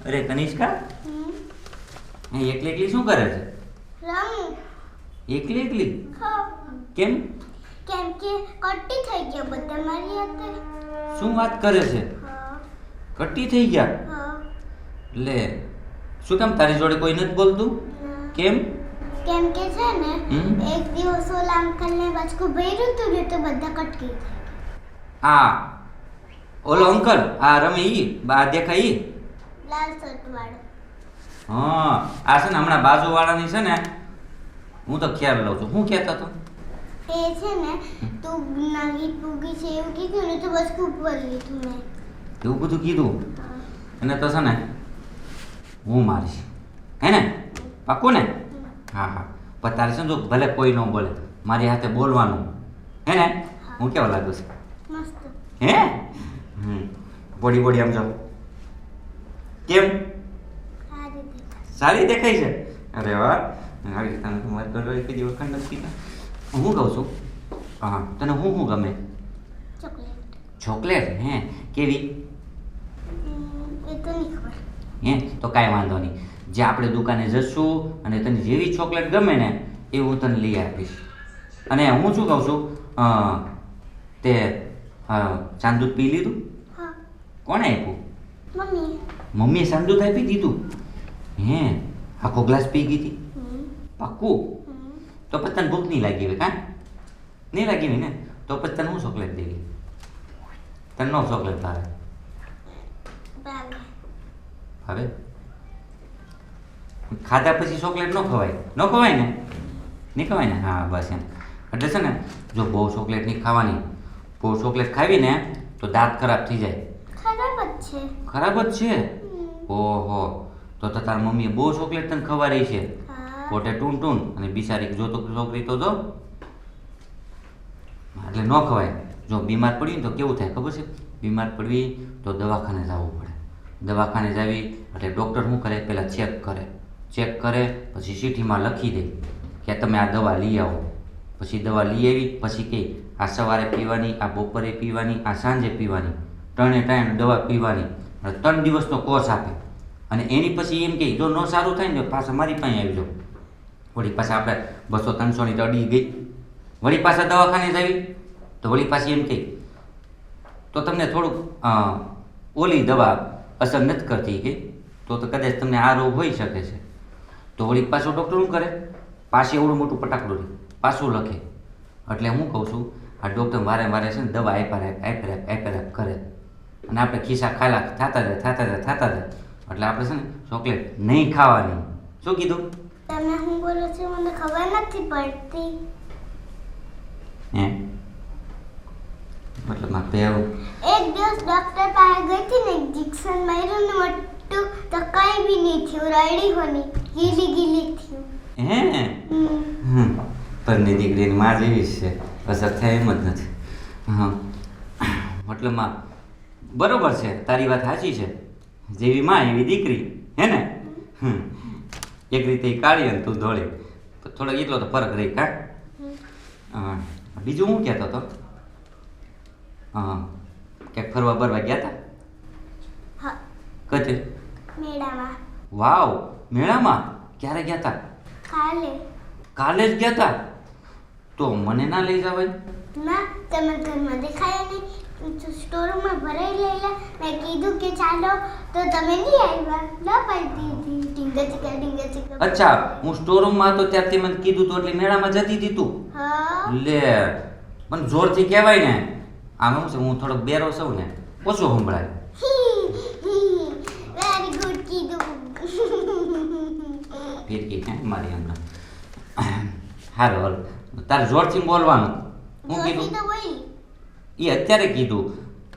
Speaker 4: અરે કનિષ્કા એ એકલી એકલી શું કરે છે?
Speaker 7: રમું.
Speaker 4: એકલી એકલી
Speaker 7: હા,
Speaker 4: કેમ?
Speaker 7: કેમ કે કટ્ટી થઈ ગયા બધા મારી હાથે.
Speaker 4: શું વાત કરે છે?
Speaker 7: હા,
Speaker 4: કટ્ટી થઈ ગયા?
Speaker 7: હા.
Speaker 4: લે, શું કામ તારી જોડે કોઈ નથી બોલતું? કેમ?
Speaker 7: કેમ કે છે ને
Speaker 4: હમ?
Speaker 7: એક દિવસ ઓલા અંકલને બચકું ભર્યું હતું ને તો બધા કટકી થઈ ગયા.
Speaker 4: આ ઓલો અંકલ આ રમે ઈ બા દેખાય ઈ?
Speaker 7: લાલ શર્ટ વાળો.
Speaker 4: હા, આ છે ને હમણાં બાજુવાળાની છે ને હું તો ખ્યાલ લઉં છું. હું કહેતો હતો?
Speaker 7: એ છે ને તું નાગી પૂગી છે એવું કીધું ને તો બચકું ઉપર લીધું મેં.
Speaker 4: એવું બધું કીધું
Speaker 7: હા.
Speaker 4: એને તો છે ને હું મારીશ, હે ને? પાક્કું ને? હા હા, પણ તારે છે ને જો ભલે કોઈ ન બોલે મારી હાથે બોલવાનું, હે ને? હું કેવો લાગુ છું?
Speaker 7: મસ્ત.
Speaker 4: હે? બોડી બોડી આમ જો કેમ
Speaker 7: સારી દેખાય.
Speaker 4: સારી દેખાય છે? અરે વાહ, આવી રીતે તમારે ઘરે કદી વખાણ નથી કીધા. હું કહું છું, હા તને હું ગમે?
Speaker 7: ચોકલેટ.
Speaker 4: ચોકલેટ? હે કેવી?
Speaker 7: એ તો નહીં ખબર.
Speaker 4: હે તો કાંઈ વાંધો નહીં, જે આપણે દુકાને જશું અને તને જેવી ચોકલેટ ગમે ને એ હું તને લઈ આપીશ. અને હું શું કહું છું, તે ચાંદ દૂધ પી લીધું?
Speaker 7: હા.
Speaker 4: કોણે આપ્યું?
Speaker 7: મમ્મી.
Speaker 4: મમ્મીએ ચાંદ દૂધ આપી દીધું? હે આખો ગ્લાસ પી ગઈ હતી?
Speaker 7: હમ.
Speaker 4: પાક્કું?
Speaker 7: હમ.
Speaker 4: તો પછી તને ભૂખ નહીં લાગી હોય કાં? નહીં લાગી હોય ને તો પછી તને હું ચોકલેટ દેવી? તને નો ચોકલેટ ભાવે?
Speaker 7: ભાવે.
Speaker 4: ભાવે? ખાધા પછી ચોકલેટ ન ખવાય? ન ખવાય ને? નહીં ખવાય ને? હા બસ એમ. એટલે છે ને જો બહુ ચોકલેટ નહીં ખાવાની. બહુ ચોકલેટ ખાવી ને તો દાંત ખરાબ થઈ જાય.
Speaker 7: ખરાબ જ છે.
Speaker 4: ખરાબ જ છે? ઓહો, તો તાર મમ્મીએ બહુ ચોકલેટ તને ખવાડી છે.
Speaker 7: હા.
Speaker 4: પોતે ટૂન ટૂન અને બિચારી જો તો છોકરી તો જો એટલે ન ખવાય. જો બીમાર પડી ને તો કેવું થાય ખબર છે? બીમાર પડવી તો દવાખાને જવું પડે. દવાખાને જાવી એટલે ડૉક્ટર શું કરે? પહેલાં ચેક કરે પછી ચીઠીમાં લખી દે કે તમે આ દવા લઈ આવો. પછી દવા લઈ આવી પછી કહે આ સવારે પીવાની, આ બપોરે પીવાની, આ સાંજે પીવાની, 3 ટાઈમ દવા પીવાની. 3 દિવસનો કોર્સ આપે અને એની પછી એમ કહે જો ન સારું થાય ને પાછા મારી પાસે આવી જાઓ. વળી પાછા આપણે 200-300ની તો અડી ગઈ. વળી પાછા દવાખાને જ આવી તો વળી પાછી એમ કહે તો તમને થોડુંક ઓલી દવા અસર નથી કરતી કે તો કદાચ તમને આ રોગ હોઈ શકે છે. તો વળી પાછું ડૉક્ટર શું કરે? પાછી એવડું મોટું પટાકડું પાછું લખે. એટલે હું કહું છું આ ડૉક્ટર વારે વારે છે ને દવા આપ્યા કરે અને આપણે ખિસ્સા ખાલા થતા જાય. એટલે આપણે છે ને ચોકલેટ નહીં ખાવાની. શું કીધું?
Speaker 7: તમે શું બોલો છો મને ખબર નથી પડતી.
Speaker 4: હે મતલબ આ પેવ
Speaker 7: એક દિવસ ડોક્ટર પાસે ગઈ હતી ને ઇન્જેક્શન માર્યું ને મોટું તો કઈ બી નહીં થયું. રડી હોની ગીલી થયું.
Speaker 4: હે પરની દીકરીની માં જેવી જ છે, અસર થાય એમ જ નથી. હા મતલબમાં બરોબર છે, તારી વાત સાચી છે. જેવી માં એવી દીકરી, હે ને? એક રીતે એ કાળી અને તું ધોળી, થોડોક એટલો તો ફરક રહી કા? હા બીજું હું કહેતો હતો? હા ક્યાંક ફરવા બરવા ગયા હતા?
Speaker 7: હા.
Speaker 4: કચે?
Speaker 7: મેળામાં.
Speaker 4: વાવ, મેળામાં ક્યારે ગયા હતા? કાલે જ ગયા હતા? તો મને ના લઈ જવાય?
Speaker 7: ના, તમે ઘરમાં દેખાયા નહીં. સ્ટોરમાં ભરાઈ લેલા. મેં કીધું કે ચાલો તો તમે નહીં આવ્યા. ના પાડી દીધી.
Speaker 4: અચ્છા હું સ્ટોર રૂમમાં હતો ત્યારથી મને કીધું તું એટલે મેળામાં જતી હતી તું
Speaker 7: હા
Speaker 4: લે મને જોરથી કહેવાય ને આમ શું છે હું થોડોક બેરો છું ને ઓછું સંભળાય
Speaker 7: વેરી ગુડ કીધું
Speaker 4: ફીરકી હે મારી હમણાં હાલો હાલો તારે જોરથી બોલવાનું હું કીધું
Speaker 7: તો બોલી
Speaker 4: એ અત્યારે કીધું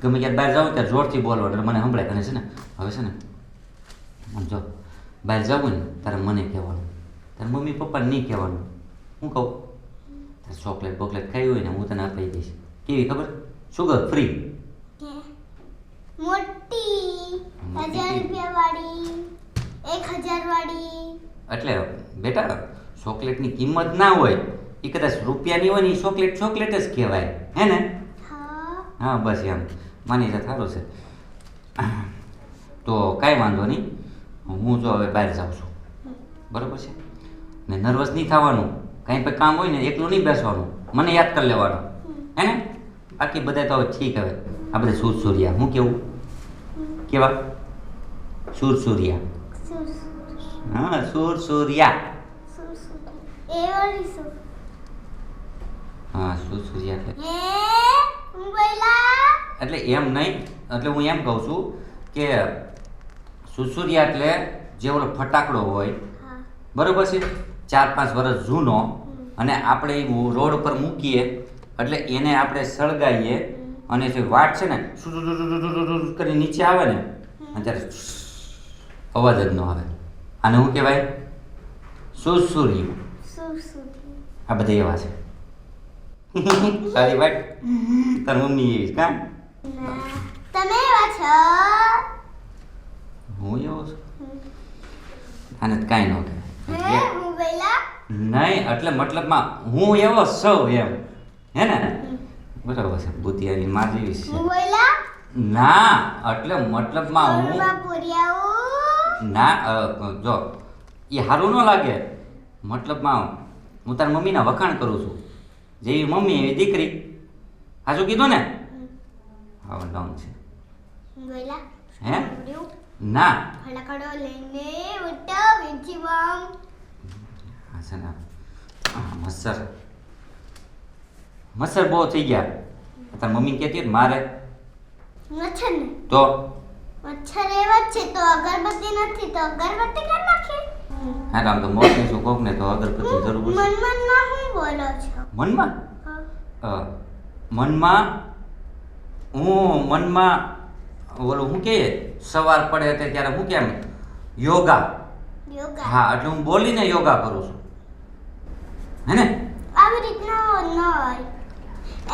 Speaker 4: ગમે ક્યારે બહાર જાઉં ત્યારે જોરથી બોલવાનું એટલે મને સંભળાય અને છે ને હવે છે ને આમ જો બહાર જવું ને તારે મને કહેવાનું તારે મમ્મી પપ્પાને નહીં કહેવાનું હું કહું તારે ચોકલેટ બોકલેટ ખાઈ હોય ને હું તને આપી દઈશ કેવી ખબર સુગર ફ્રી
Speaker 7: મોટી 1000 રૂપિયા વાળી 1000 વાળી
Speaker 4: એટલે બેટા ચોકલેટની કિંમત ના હોય એ કદાચ રૂપિયાની હોય ને એ ચોકલેટ ચોકલેટ જ કહેવાય હે ને
Speaker 7: હા
Speaker 4: હા બસ એમ માની જા સારું છે તો કાંઈ વાંધો નહીં હું જો હવે બહાર જાઉં છું બરાબર છે ને નર્વસ નહીં થવાનું કાંઈ પણ કામ હોય ને એકલું નહીં બેસવાનું મને યાદ કરી લેવાનું હે ને બાકી બધા તો હવે ઠીક હવે આ બધા સુરસુરિયા હું કેવું કેવા સુરસુરિયા હા સુરસુરિયા
Speaker 7: એ વાળી શું
Speaker 4: હા સુરસુરિયા એટલે
Speaker 7: હું બોલા
Speaker 4: એટલે એમ નહીં એટલે હું એમ કહું છું કે સુરસુરિયા એટલે જે ઓલો ફટાકડો હોય
Speaker 7: હા
Speaker 4: બરોબર છે 4-5 વર્ષ જૂનો અને આપણે એ રોડ ઉપર મૂકીએ એટલે એને આપણે સળગાવીએ અને જે વાટ છે ને કરી નીચે આવે ને ત્યારે અવાજ જ ન આવે આને શું કહેવાય સુરસુરિયું
Speaker 7: શું
Speaker 4: આ બધા એવા છે સારી વાત તાર મમ્મી એવી છે કાં
Speaker 7: તમે એવા છો
Speaker 4: હું એવો છું આને તો કાંઈ ન કહેવાય
Speaker 7: હું બોલા
Speaker 4: નહીં એટલે મતલબમાં હું એવો સૌ એમ હે ને બરાબર છે બુદ્ધિ આવી માં જેવી છે
Speaker 7: હું બોલા
Speaker 4: ના એટલે મતલબમાં હું
Speaker 7: ઘરમાં પૂર્યાઓ
Speaker 4: ના જો એ સારું ન લાગે મતલબમાં હું તારી મમ્મીના વખાણ કરું છું જેવી મમ્મી એવી દીકરી હાચું કીધું ને હા ડોંગ છે
Speaker 7: હું બોલા
Speaker 4: હે ના
Speaker 7: ફટાકડો લઈને ઉઠો વેચી બમ
Speaker 4: હા છે ને મચ્છર મચ્છર બહુ થઈ ગયા તારી મમ્મી કહેતી હતી ને મારે
Speaker 7: મચ્છર ને
Speaker 4: તો
Speaker 7: મચ્છર એવા જ છે તો અગરબત્તી નથી તો અગરબત્તી કરી નાખે
Speaker 4: હા આમ તો મોટી શું કોક ને તો અગરબત્તી જરૂર પડશે
Speaker 7: મનમાં હું બોલો છો
Speaker 4: મનમાં
Speaker 7: હા.
Speaker 4: મનમાં હું મનમાં ઓલું શું કહે સવાર પડે તે ત્યારે હું કેમ યોગા
Speaker 7: યોગા
Speaker 4: હા એટલે હું બોલીને યોગા કરું છું હે ને
Speaker 7: આવી રીતના ન હોય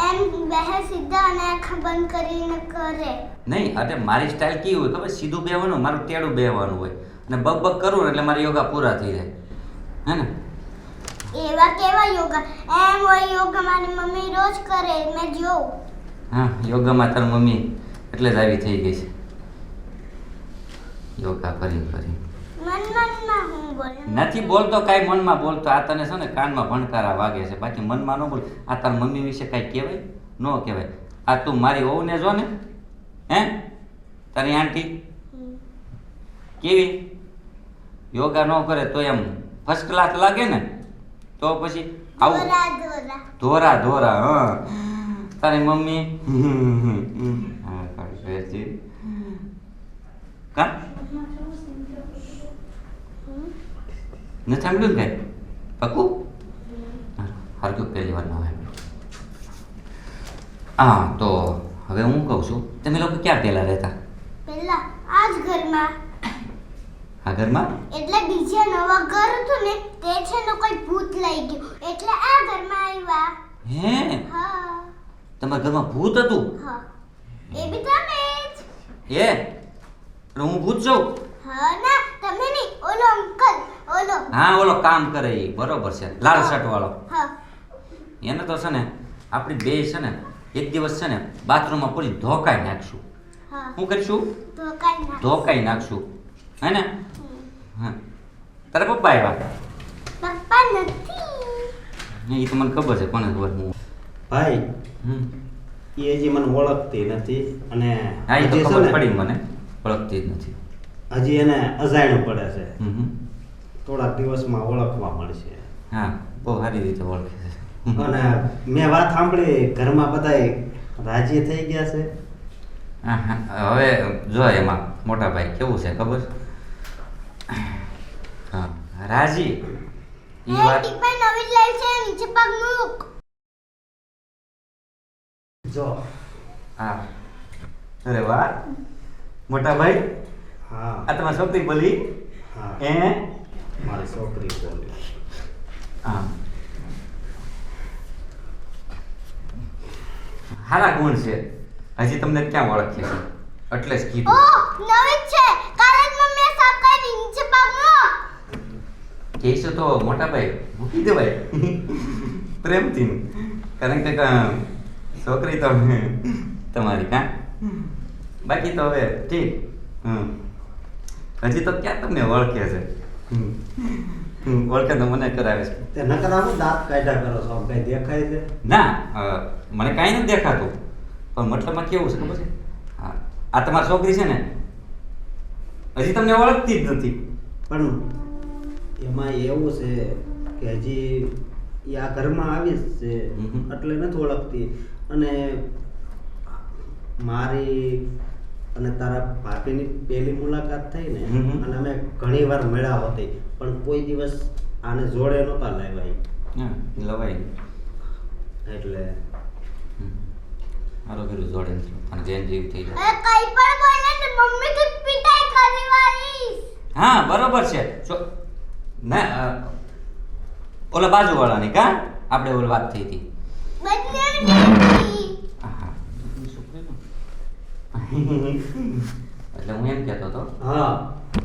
Speaker 7: એમ બેહે સીધા અને આંખ બંધ કરીને કરે
Speaker 4: નહીં એટલે મારી સ્ટાઇલ કેવી હોય ખબર સીધું બેહવાનું મારું ટેડું બેહવાનું હોય અને બક બક કરું ને એટલે મારા યોગા પૂરા થઈ જાય હે ને
Speaker 7: એવા કેવા યોગા એમ હોય યોગા મારી મમ્મી રોજ કરે મેં જોઉં
Speaker 4: હા યોગામાં તારી મમ્મી એટલે જ આવી થઈ ગઈ છે યોગા કરી કરી
Speaker 7: મનમાં હું બોલું
Speaker 4: નથી બોલતો કાંઈ મનમાં બોલતો આ તને છે ને કાનમાં ભણકારા વાગે છે બાકી મનમાં ન બોલ આ તારી મમ્મી વિશે કાંઈ કહેવાય ન કહેવાય આ તું મારી વહુને જો ને હે તારી આંટી કેવી યોગા ન કરે તો એમ ફર્સ્ટ ક્લાસ લાગે ને તો પછી આવું
Speaker 7: ધોરા ધોરા
Speaker 4: ધોરા ધોરા હા તારી મમ્મી હા કાઢી કા નથી સાંભળ્યું ને કાંઈ પક્કું હરકું પહેલી વાર ના હોય હા તો હવે હું કહું છું તમે લોકો ક્યાં પહેલા રહેતા
Speaker 7: પેલા આ જ ઘરમાં
Speaker 4: આ ઘરમાં
Speaker 7: એટલે બીજા નવા ઘર હતું ને તે છે ને કોઈ ભૂત લઈ ગયું એટલે આ ઘરમાં આવ્યા
Speaker 4: હે
Speaker 7: હા
Speaker 4: તમારા ઘરમાં ભૂત હતું
Speaker 7: હા એ બી તમે જ
Speaker 4: હે એટલે હું ભૂત છું
Speaker 7: હા ના તમે નહીં ઓલો અંકલ ઓલો
Speaker 4: હા ઓલો કામ કરે એ બરોબર છે લાલ શર્ટ વાળો
Speaker 7: હા
Speaker 4: એને તો છે ને આપણી બે છે ને એક દિવસ છે ને બાથરૂમમાં પૂરી ધોકાઈ નાખશું
Speaker 7: હા
Speaker 4: શું કરીશું
Speaker 7: તો કઈ ના
Speaker 4: ધોકાઈ નાખશું હે ને હા તારા પપ્પા આવ્યા
Speaker 7: પપ્પા નથી
Speaker 4: એ તો મને ખબર છે કોને ખબર હું
Speaker 1: ભાઈ
Speaker 4: હમ
Speaker 1: એ હજી મને ઓળખતી નથી અને
Speaker 4: હા એ તો
Speaker 1: હજી છે
Speaker 4: ખબર
Speaker 1: ને,
Speaker 4: પડી મને ઓળખતી જ નથી
Speaker 1: હજી એને અજાણ્યું પડે છે
Speaker 4: હમ હમ.
Speaker 1: થોડાક દિવસમાં ઓળખવા મળશે.
Speaker 4: હા બહુ સારી રીતે ઓળખે છે.
Speaker 1: અને મેં વાત સાંભળી ઘરમાં બધાય રાજી થઈ ગયા છે.
Speaker 4: હા હા હવે જો એમાં મોટા ભાઈ કેવું છે ખબર છે? હા રાજી એ વાત
Speaker 7: ટીપા નવી જ લાવી છે નીચે પગ મૂક.
Speaker 1: જો
Speaker 4: હા અરે વાહ મોટા ભાઈ
Speaker 1: હા
Speaker 4: આ તમારી છોકરી બોલી
Speaker 1: હા
Speaker 4: એ
Speaker 1: મારી છોકરી બોલી.
Speaker 4: હા સારા ગુણ છે. હજી તમને ક્યાં ઓળખીએ છે એટલે જ
Speaker 7: ઓ
Speaker 4: કીધું.
Speaker 7: નવી જ છે કાલે જ મમ્મીએ સાફ કરી નીચે પગ મૂક.
Speaker 4: કહીશું તો મોટા ભાઈ મૂકી દેવાય પ્રેમથી, કારણ કે છોકરી તો તમારી કાં બાકી તો હવે ઠીક. હજી તો ક્યાં તમને ઓળખે છે? ઓળખે તો મને કરાવે છે.
Speaker 1: તે નકર આમ દાંત કાઢ્યા કરો છો, આમ કઈ દેખાય છે?
Speaker 4: ના મને કાંઈ નથી દેખાતું, પણ મતલબમાં કેવું છે ખબર છે? હા આ તમારી છોકરી છે ને હજી તમને ઓળખતી જ નથી.
Speaker 1: પણ એમાં એવું છે કે હજી એ આ ઘરમાં આવી જ છે એટલે નથી ઓળખતી. અને મારી અને તારા ભાભીની પહેલી મુલાકાત થઈ ને અને અમે ઘણી વાર મળ્યા હતી, પણ કોઈ દિવસ આને જોડે નહોતા લાવ્યા.
Speaker 4: હા લવાય
Speaker 1: એટલે
Speaker 4: મારો પેલું જોડે અને જેન જીવ થઈ જાય.
Speaker 7: એ કઈ પણ બોલે ને મમ્મી થી પીટાઈ કરી વાળીશ.
Speaker 4: હા બરોબર છે. ના ઓલા બાજુવાળાની કાં આપણે ઓલી વાત થઈ હતી.
Speaker 7: બંનેની.
Speaker 4: હા એટલે હું એમ કહેતો હતો
Speaker 1: હા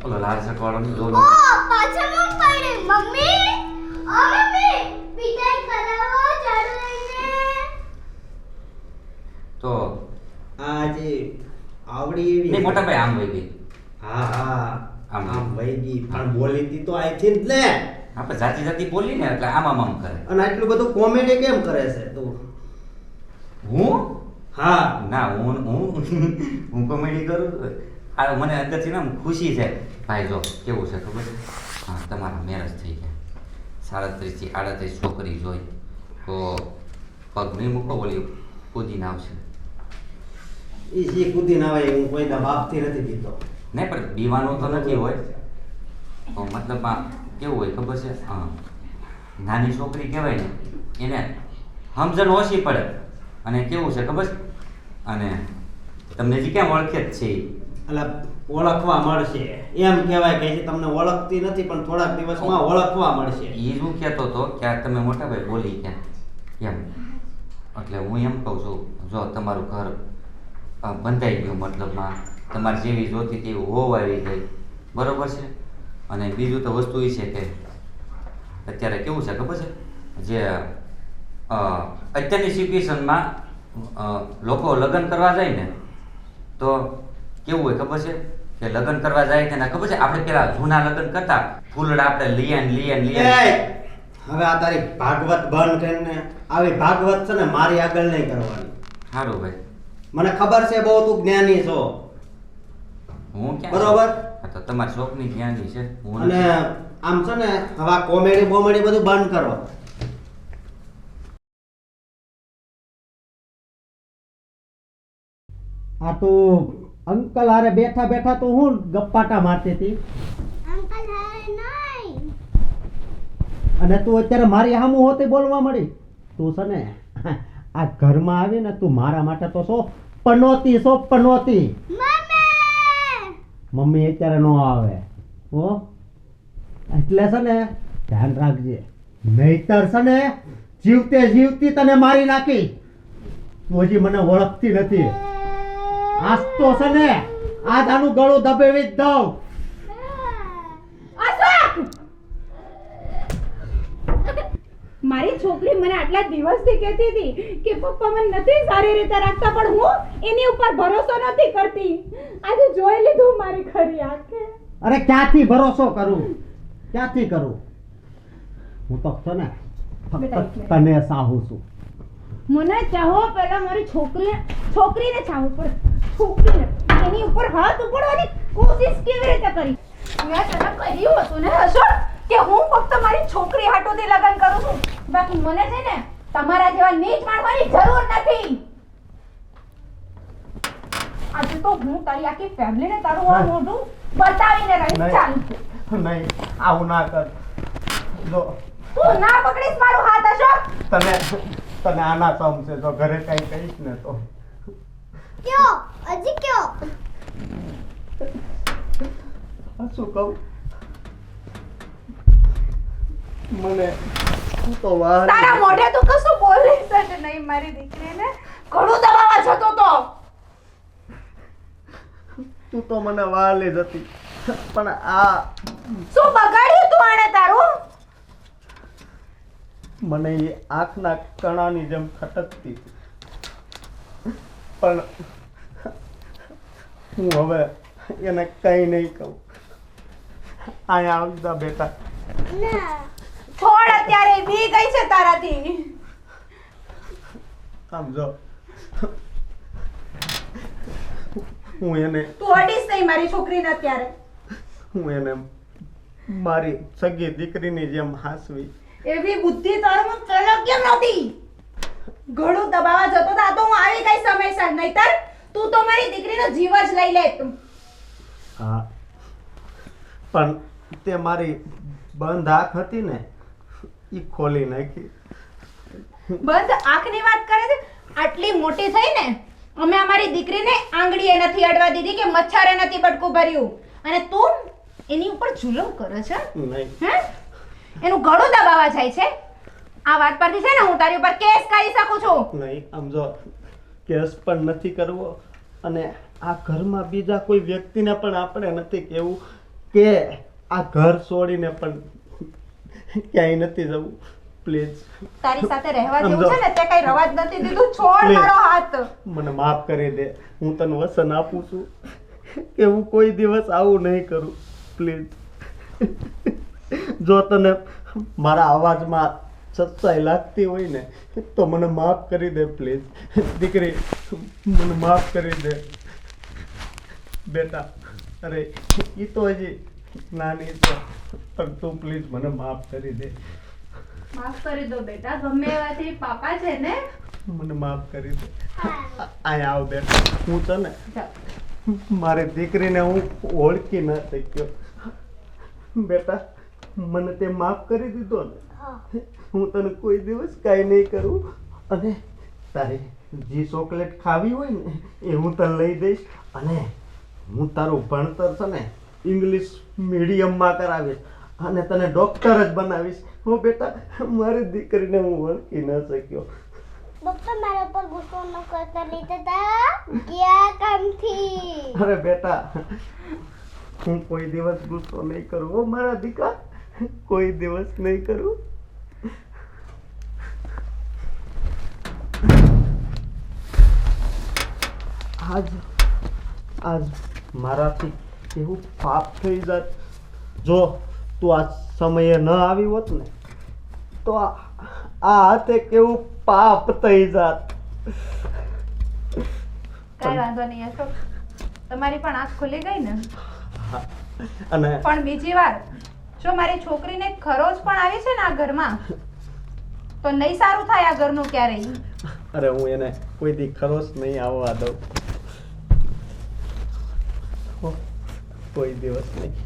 Speaker 4: ઓલો લાલ શર્ટવાળો
Speaker 7: ઓ
Speaker 4: જોલો
Speaker 7: પાછળ મમ પડી મમ્મી. ઓ મમ્મી પીટાઈ કરાવો ઝાડુ લઈને.
Speaker 4: તો
Speaker 1: આ જે આવડી એવી
Speaker 4: નહીં મોટા ભાઈ આમ વહી ગઈ.
Speaker 1: હા હા
Speaker 4: આમ.
Speaker 1: આમ વહી ગઈ, પણ બોલી હતી તો આઈથી જ ને.
Speaker 4: આપણે જાતિ જાતિ બોલી ને એટલે આમ આમ આમ કરે.
Speaker 1: અને આટલું બધું કોમેડી કેમ કરે છે તું?
Speaker 4: હું
Speaker 1: હા
Speaker 4: ના હું કોમેડી કરું. આ મને અંદરથી ને આમ ખુશી છે. ભાઈ જો કેવું છે ખબર છે? હા તમારા મેરેજ થઈ ગયા, 37 થી 38 છોકરી જોઈ તો પગ નહીં મૂકો બોલી કૂદીને આવશે.
Speaker 1: એ શી કૂદી ના હોય, હું કોઈ બાપથી નથી પીતો.
Speaker 4: નહીં પણ બીવાનું તો નથી હોય. તો મતલબમાં કેવું હોય ખબર છે? હા નાની છોકરી કહેવાય ને એને સમજણ ઓછી પડે. અને કેવું છે ખબર છે? અને તમને હજી ક્યાં ઓળખે જ છે
Speaker 1: એટલે ઓળખવા મળશે એમ કહેવાય કે હજી તમને ઓળખતી નથી, પણ થોડાક દિવસમાં ઓળખવા મળશે.
Speaker 4: એ શું કહેતો હતો કે આ તમે મોટા ભાઈ બોલી ક્યાં એમ. એટલે હું એમ કહું છું જો તમારું ઘર બંધાઈ ગયું, મતલબમાં તમારે જેવી જોતી તેવી હોવ આવી ગઈ, બરોબર છે? અને બીજું તો વસ્તુ એ છે કે અત્યારે કેવું છે ખબર છે? જે અત્યારની સિચ્યુએશનમાં લોકો લગ્ન કરવા જાય ને તો કેવું હોય ખબર છે? કે લગ્ન કરવા જાય તેને ખબર છે આપણે પેલા જૂના લગ્ન કરતા ફૂલડા આપણે લીયા
Speaker 1: હવે આ તારી ભાગવત બંધ કરીને આવી ભાગવત છે ને મારી આગળ નહીં કરવાની.
Speaker 4: સારું ભાઈ
Speaker 1: મને ખબર છે બહુ તું જ્ઞાની છો,
Speaker 4: હું ક્યાં
Speaker 1: બરોબર?
Speaker 4: હા, તો તમારી શોખની જ્ઞાની છે હું
Speaker 1: અને
Speaker 4: નથી.
Speaker 1: આમ છે ને હવે આ કોમેડી બોમેડી બધું બંધ કરો. આ તું અંકલ હારે બેઠા બેઠા તું હું ગપ્પાટા મારતી હતી
Speaker 7: અંકલ હારે નહીં.
Speaker 1: અને તું અત્યારે મારી સામું હોતી બોલવા મળી. તું છે ને આ ઘરમાં આવી ને તું મારા માટે તો પનોતી.
Speaker 7: મમ્મી.
Speaker 1: મમ્મી અત્યારે નો આવે હો, એટલે છે ને ધ્યાન રાખજે, નહીતર છે ને જીવતે જીવતી તને મારી નાખી. તું હજી મને ઓળખતી નથી. આજ તો છે ને આજ આનું ગળું દબાવી જ દઉં.
Speaker 2: મારી છોકરી મને આટલા દિવસથી કહેતી હતી કે પપ્પા મને નથી સારી રીતે રાખતા, પણ હું એની ઉપર ભરોસો નથી કરતી. આજે જોઈ લીધું મારી ખરી આંખે.
Speaker 1: અરે ક્યાંથી ભરોસો કરું, ક્યાંથી કરું? હું તો છે ને ફક્ત તને ચાહું છું.
Speaker 2: મને ચાહો પહેલા મારી છોકરીને ચાહવું પડે. છોકરીને એની ઉપર હાથ ઉપાડવાની કોશિશ કેવી રીતે કરી? મેં તને કહ્યું હતું ને હસોડ કે હું ફક્ત મારી છોકરી હાટોથી લગ્ન કરું છું, બાકી મને છે ને તમારા જેવા નીચ માણવાની જરૂર નથી. આજે તો હું તારી આખી ફેમિલીને તારું આ મોઢું બતાવીને રહીશ. ચાલ
Speaker 1: નહીં, આવું ના કર. જો
Speaker 2: તું ના પકડીશ મારો હાથ અશોક.
Speaker 1: તને આના સમજે જો ઘરે કઈ કહીશ ને તો
Speaker 7: क्यों अजी क्यों
Speaker 1: શું કહું મને તો વાર
Speaker 2: તારા મોઢે તું કશું બોલીશ જ નહીં. મારી દીકરીને ઘણું દબાવવા જતો તો.
Speaker 1: તું તો મને વાલી જ હતી, પણ આ
Speaker 2: શું બગાડ્યું તું આણે તારું?
Speaker 1: મને એ આંખના કણાની જેમ ખટકતી હતી. પણ હું હવે એને કઈ નહીં કહું. અહીંયા આવી જા બેટા.
Speaker 7: ना
Speaker 2: છોડ અત્યારે બી ગઈ છે તારાથી.
Speaker 1: સમજો હું એને
Speaker 2: તું અડીશ નહીં મારી છોકરીને અત્યારે.
Speaker 1: હું એને મારી સગી દીકરીની જેમ હાસવી.
Speaker 2: એવી બુદ્ધિ તારામાં પહેલા કેમ નહોતી? ઘણું દબાવવા જતો તો આ તો હું આવી ગઈ સમયસર, નહીતર તું તો મારી દીકરીનો જીવ જ લઈ લેત.
Speaker 1: હા, પણ તે મારી બંધ આંખ હતી ને એ ખોલી નાખી.
Speaker 2: બંધ આંખની વાત કરે છે? આટલી મોટી થઈ ને અમે અમારી દીકરીને આંગળીએ નથી અડવા દીધી કે મચ્છરે નથી બટકું ભર્યું, અને તું એની ઉપર જુલમ કરે છે.
Speaker 1: નહીં,
Speaker 2: હે? એનું ગળું દબાવવા જાય છે. આ વાત પરથી છે ને હું તારી ઉપર કેસ કરી શકું છું.
Speaker 1: નહીં, સમજો કેસ પણ નથી કરવો અને આ ઘરમાં બીજા કોઈ વ્યક્તિને પણ આપણે નથી કહેવું કે આ ઘર છોડીને પણ ક્યાંય નથી જવું. પ્લીઝ
Speaker 2: તારી સાથે રહેવા જેવું
Speaker 1: સમજો.
Speaker 2: છે ને તે કઈ રવા જ નથી દીધું. છોડ
Speaker 1: Please.
Speaker 2: મારો હાથ.
Speaker 1: મને માફ કરી દે. હું તને વચન આપું છું કે હું કોઈ દિવસ આવું નહીં કરું. પ્લીઝ, જો તને મારા અવાજમાં સચ્ચાઈ લાગતી હોય ને તો મને માફ કરી દે પ્લીઝ. દીકરી, મને માફ કરી દે બેટા. અરે એ તો હજી નાની છે, પણ તું પ્લીઝ મને માફ કરી દે.
Speaker 2: માફ કરી દો બેટા, ગમે એવાથી પાપા છે ને.
Speaker 1: મને માફ કરી દે. અહીંયા આવ બેટા. હું તને મારી દીકરીને હું ઓળખી ન શક્યો. બેટા, મને તે માફ કરી દીધો ને. હું તને કોઈ દિવસ કાંઈ નહીં કરું અને તારે જે ચોકલેટ ખાવી હોય ને એ હું તને લઈ દઈશ અને હું તારું ભણતર છે ને ઇંગ્લિશ મીડિયમમાં કરાવીશ અને તને ડૉક્ટર જ બનાવીશ. હું બેટા, મારી દીકરીને હું ઓળખી ન શક્યો.
Speaker 7: पप्पा मेरे ऊपर गुस्सा न करता लेता था क्या काम थी
Speaker 1: અરે બેટા, હું કોઈ દિવસ ગુસ્સો નહીં કરું હો મારા દીકરા, કોઈ દિવસ નહીં કરું. આજ મારાથી એવું પાપ થઈ જાત. જો તું આ સમયે ન આવી હોત ને તો આ હાથે કેવું પાપ થઈ જાત.
Speaker 2: કાંઈ વાંધો નહીં અશોક, તમારી પણ આંખ ખુલી ગઈ ને.
Speaker 1: અને
Speaker 2: પણ બીજી વાર જો મારી છોકરીને ખરોચ પણ આવી છે ને આ ઘરમાં તો નહીં સારું થાય આ ઘરનું ક્યારેય.
Speaker 1: અરે હું એને કોઈ દી ખરોશ નહીં આવવા દઉં. કોઈ દિવસ નહીં.